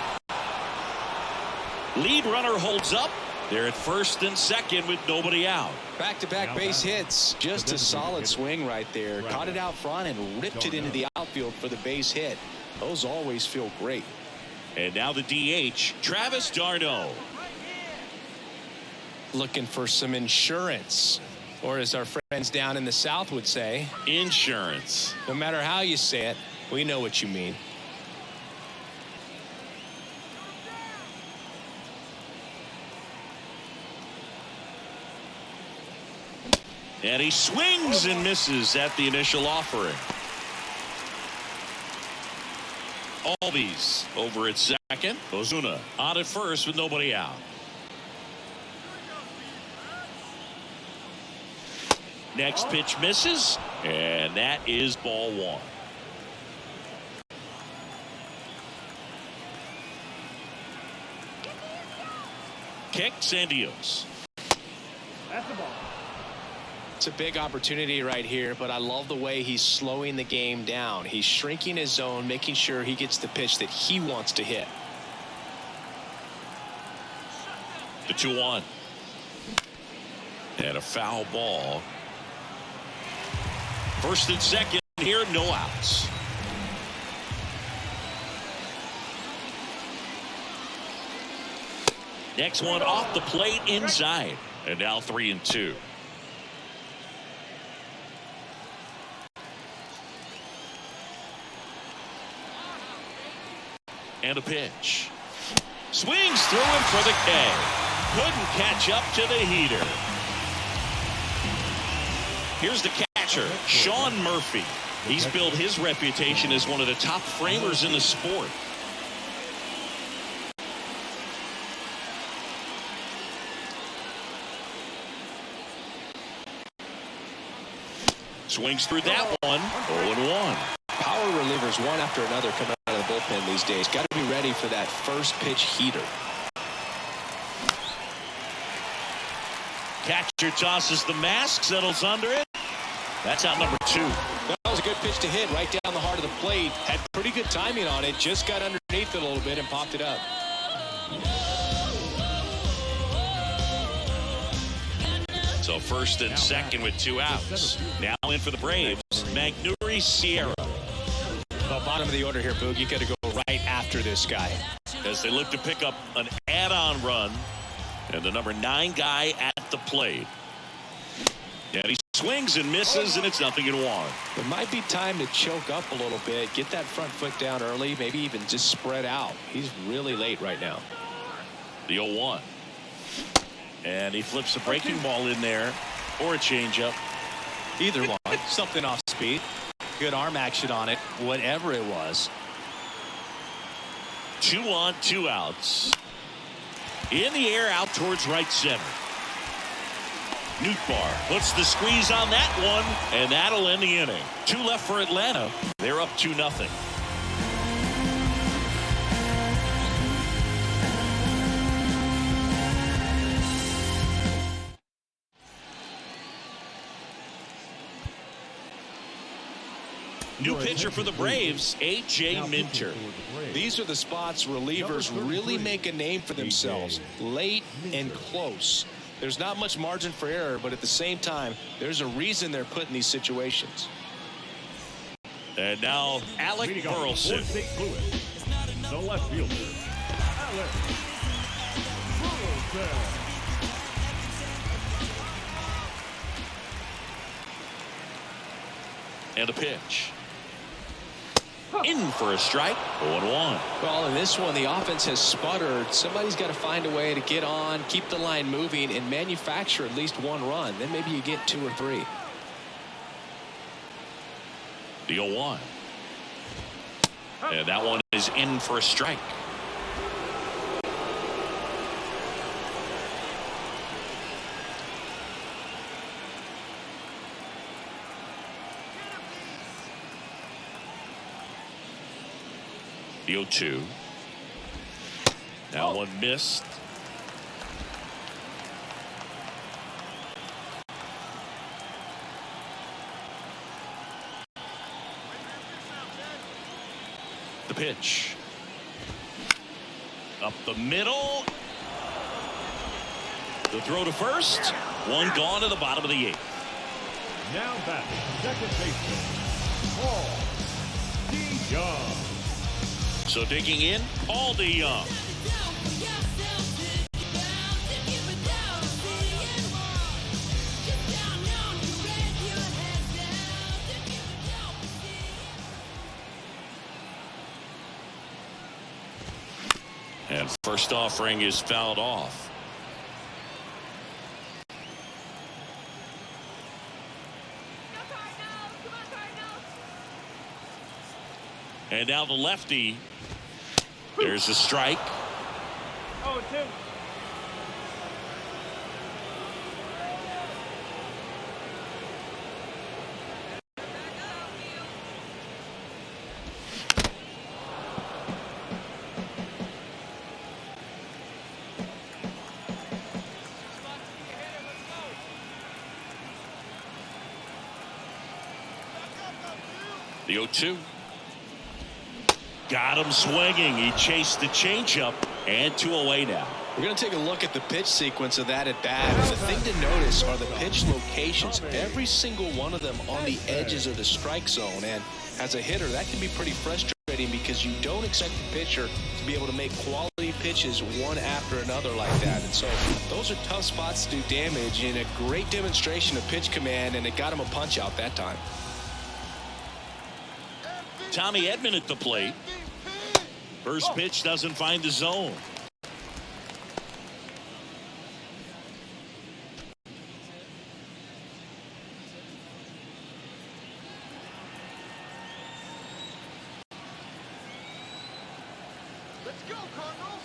Lead runner holds up. They're at first and second with nobody out. Back-to-back base hits. Just a solid swing right there. Caught it out front and ripped it into the outfield for the base hit. Those always feel great. And now the DH, Travis d'Arnaud. Looking for some insurance. Or as our friends down in the South would say, insurance. No matter how you say it, we know what you mean. And he swings and misses at the initial offering. Albies over at second. Ozuna on at first with nobody out. Next pitch misses, and that is ball 1. Kicks and deals. That's the ball. It's a big opportunity right here, but I love the way he's slowing the game down. He's shrinking his zone, making sure he gets the pitch that he wants to hit. The 2-1. And a foul ball. First and second here, no outs. Next one off the plate inside. And now 3-2. And a pitch. Swings through him for the K. Couldn't catch up to the heater. Here's the catcher, Sean Murphy. He's built his reputation as one of the top framers in the sport. Swings through that one. 0-1. Power relievers one after another coming out of the bullpen these days. Got to be ready for that first pitch heater. Catcher tosses the mask, settles under it. That's out number 2. That was a good pitch to hit right down the heart of the plate. Had pretty good timing on it. Just got underneath it a little bit and popped it up. So first and second with 2 outs. Now in for the Braves, Magneuris Sierra. Well, bottom of the order here, Boog. You got to go right after this guy. As they look to pick up an add-on run. And the number 9 guy at the plate. And he swings and misses, and it's 0-1. It might be time to choke up a little bit. Get that front foot down early. Maybe even just spread out. He's really late right now. The 0-1. And he flips a breaking ball in there, or a changeup. Either one. Something off speed. Good arm action on it. Whatever it was. 2 on, 2 outs. In the air, out towards right center. Nootbaar puts the squeeze on that one, and that'll end the inning. 2 left for Atlanta. They're up 2-0. New pitcher for the Braves, A.J. Minter. These are the spots relievers really make a name for themselves. Late and close. There's not much margin for error, but at the same time, there's a reason they're put in these situations. And now Alec Burleson. The left fielder, Alec Burleson. And a pitch. In for a strike. 0-1. Well, in this one, the offense has sputtered. Somebody's got to find a way to get on, keep the line moving, and manufacture at least 1 run. Then maybe you get 2 or 3. The 0-1. And that one is in for a strike. The 0-2. That one missed. The pitch. Up the middle. The throw to first. 1 gone to the bottom of the 8th. Now batting, second baseman, Paul DeYoung. So digging in, Paul DeYoung. And first offering is fouled off. And now the lefty. There's a strike. 0-2. The 0-2. Got him swinging. He chased the changeup, and 2 away now. We're going to take a look at the pitch sequence of that at bat. And the thing to notice are the pitch locations. Every single one of them on the edges of the strike zone. And as a hitter, that can be pretty frustrating because you don't expect the pitcher to be able to make quality pitches one after another like that. And so those are tough spots to do damage, and a great demonstration of pitch command, and it got him a punch out that time. Tommy Edman at the plate. First pitch doesn't find the zone. Let's go, Cardinals.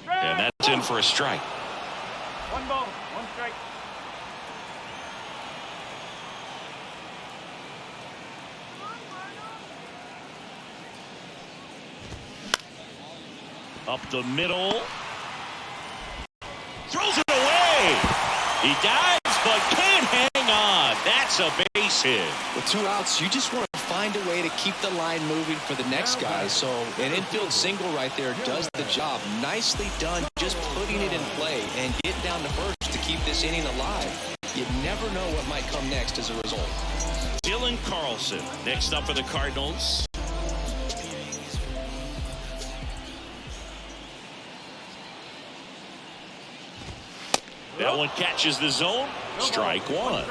And that's in for a strike. One ball, one strike. Up the middle. Throws it away. He dives but can't hang on. That's a base hit. With 2 outs, you just want to find a way to keep the line moving for the next guy. So an infield single right there does the job. Nicely done, just putting it in play and getting down to first to keep this inning alive. You never know what might come next as a result. Dylan Carlson next up for the Cardinals. That one catches the zone. Strike one.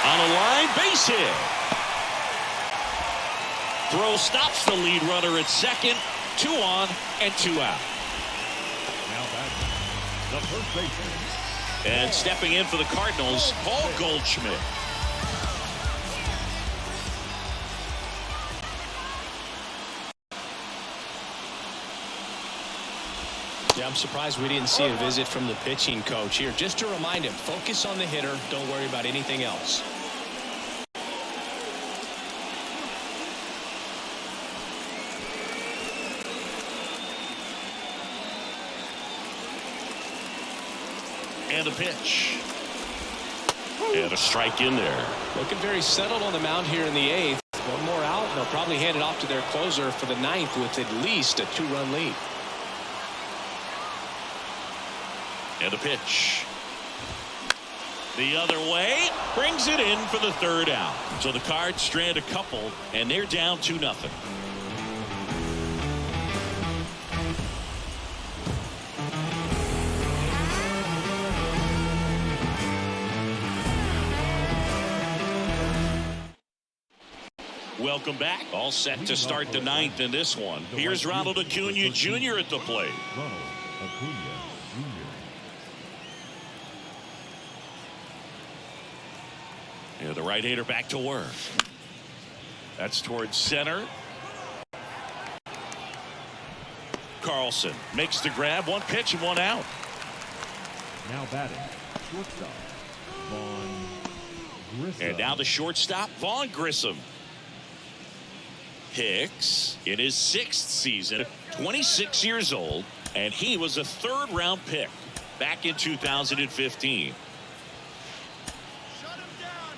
On a line, base hit. Throw stops the lead runner at second. 2 on and 2 out. Now back, the first baseman. And stepping in for the Cardinals, Paul Goldschmidt. Yeah, I'm surprised we didn't see a visit from the pitching coach here. Just to remind him, focus on the hitter. Don't worry about anything else. And a pitch. And a strike in there. Looking very settled on the mound here in the 8th. One more out, and they'll probably hand it off to their closer for the 9th with at least a 2-run lead. And a pitch. The other way. Brings it in for the 3rd out. So the Cards strand a couple, and they're down 2-0. Welcome back. All set to start the 9th in this one. Here's Ronald Acuna Jr. at the plate. Ronald Acuna Jr. Yeah, the right-hander back to work. That's towards center. Carlson makes the grab. 1 pitch and 1 out. Now batting, shortstop, Vaughn Grissom. And now the shortstop, Vaughn Grissom. Hicks in his 6th season, 26 years old, and he was a 3rd-round pick back in 2015. Shut him down,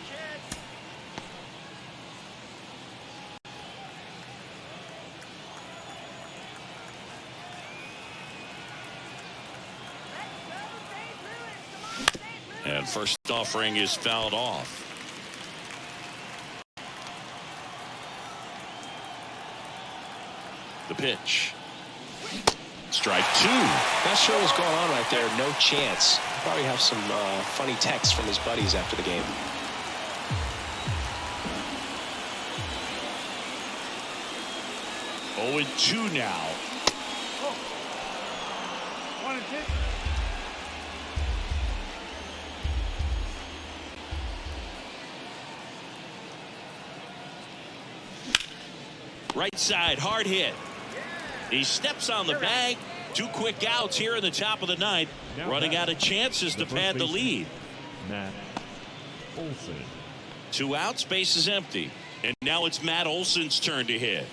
kid. And first offering is fouled off. The pitch. Strike 2. Not sure what's going on right there. No chance. Probably have some funny texts from his buddies after the game. Oh, and 2 now. 1 and 2. Right side, hard hit. He steps on the bag. 2 quick outs here in the top of the 9th. Now Running out of chances to first pad the baseman, lead. Matt Olson. 2 outs, base is empty. And now it's Matt Olson's turn to hit.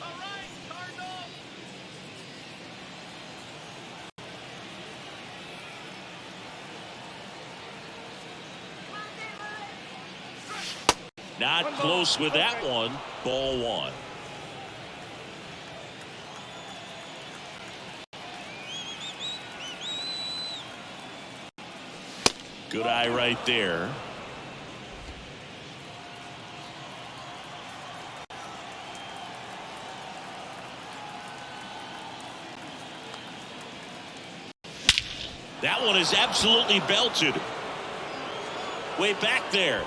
Not close with that one. Ball 1. Good eye right there. That one is absolutely belted. Way back there.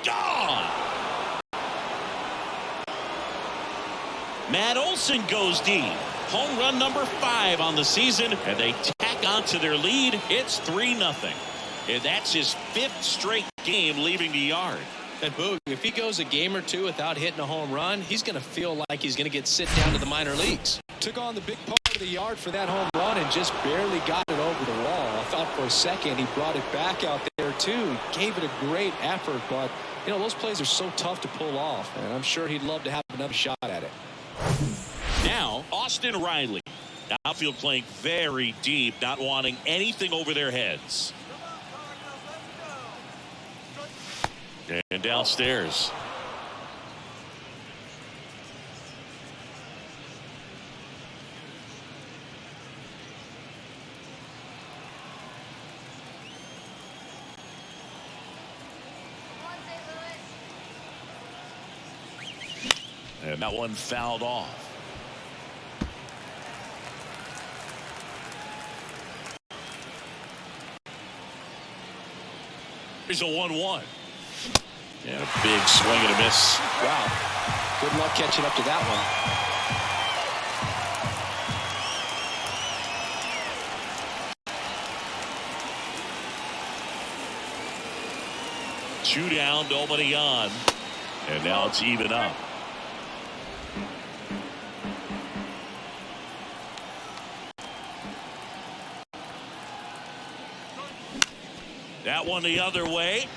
Gone. Matt Olson goes deep. Home run number 5 on the season, and they tack on to their lead. It's 3-0. And that's his 5th straight game leaving the yard. And Boog, if he goes a game or two without hitting a home run, he's going to feel like he's going to get sit down to the minor leagues. Took on the big part of the yard for that home run and just barely got it over the wall. I thought for a second he brought it back out there too. Gave it a great effort, but you know those plays are so tough to pull off, and I'm sure he'd love to have another shot at it. Now Austin Riley. Outfield playing very deep, not wanting anything over their heads. And downstairs. And that one fouled off. Here's a 1-1. And a big swing and a miss. Wow. Good luck catching up to that one. 2 down, nobody on. And now it's even up. That one the other way.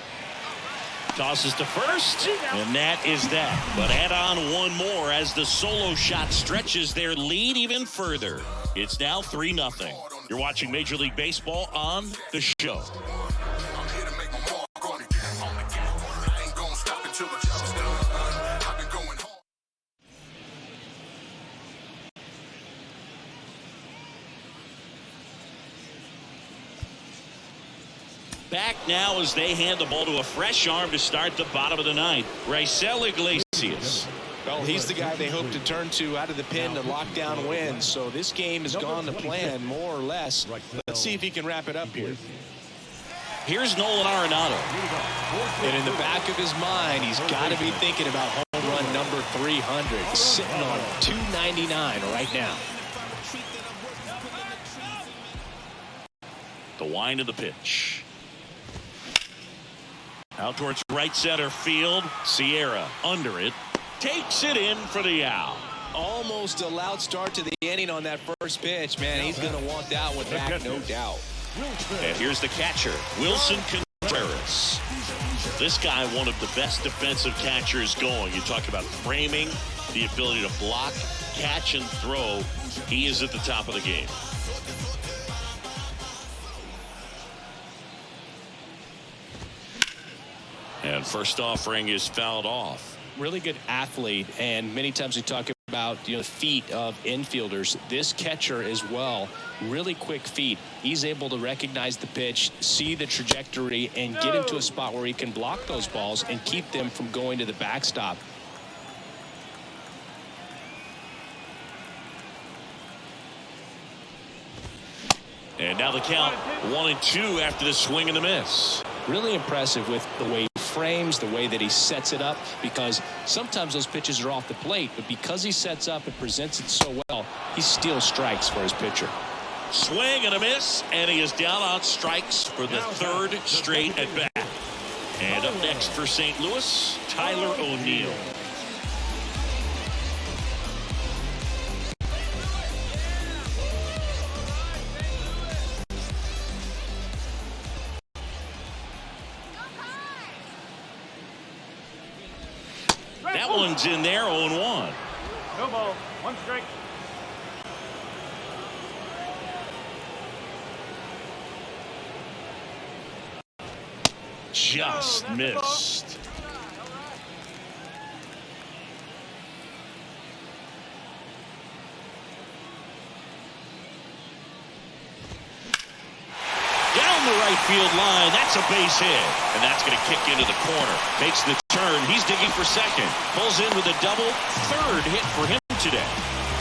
Tosses to first, and that is that. But add on one more as the solo shot stretches their lead even further. It's now 3-0. You're watching Major League Baseball on the show. Back now as they hand the ball to a fresh arm to start the bottom of the 9th. Raisel Iglesias. Well, he's the guy they hope to turn to out of the pen to lock down wins. So this game has gone to plan more or less. Let's see if he can wrap it up here. Here's Nolan Arenado. And in the back of his mind, he's got to be thinking about home run number 300. Sitting on 299 right now. The wind of the pitch. Out towards right center field. Sierra under it. Takes it in for the out. Almost a loud start to the inning on that first pitch. Man, he's going to want that one back, no doubt. And here's the catcher, Wilson Contreras. This guy, one of the best defensive catchers going. You talk about framing, the ability to block, catch, and throw. He is at the top of the game. And first offering is fouled off. Really good athlete, and many times we talk about the feet of infielders. This catcher as well, really quick feet. He's able to recognize the pitch, see the trajectory, and get into a spot where he can block those balls and keep them from going to the backstop. And now the count 1-2 after the swing and the miss. Really impressive with the way he frames, the way that he sets it up, because sometimes those pitches are off the plate, but because he sets up and presents it so well, he steals strikes for his pitcher. Swing and a miss, and he is down on strikes for the 3rd straight at bat. And up next for St. Louis, Tyler O'Neill. That one's in there, 0-1. No ball, 1 strike. Just missed. Down the right field line, that's a base hit. And that's going to kick into the corner. Makes the turn. He's digging for second. Pulls in with a double. 3rd hit for him today.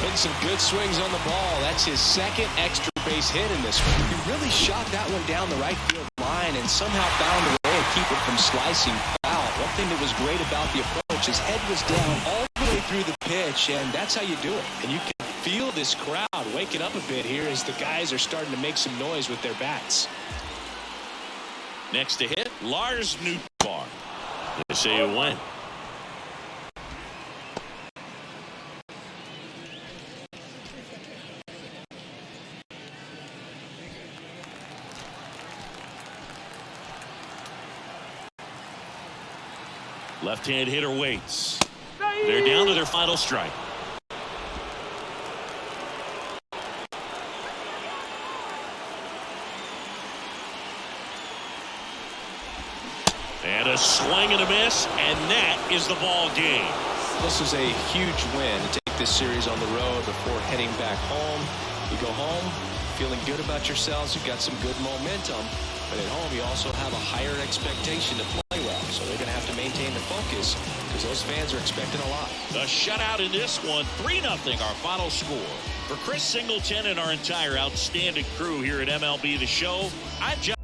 Putting some good swings on the ball. That's his 2nd extra base hit in this one. He really shot that one down the right field line and somehow found a way to keep it from slicing foul. One thing that was great about the approach, his head was down all the way through the pitch, and that's how you do it. And you can feel this crowd waking up a bit here as the guys are starting to make some noise with their bats. Next to hit, Lars Nootbaar. They say it went. Left-hand hitter waits. They're down to their final strike. And a swing and a miss, and that is the ball game. This is a huge win to take this series on the road before heading back home. You go home feeling good about yourselves. You've got some good momentum. But at home, you also have a higher expectation to play well. So they're going to have to maintain the focus because those fans are expecting a lot. The shutout in this one, 3-0 our final score. For Chris Singleton and our entire outstanding crew here at MLB The Show, I'm John.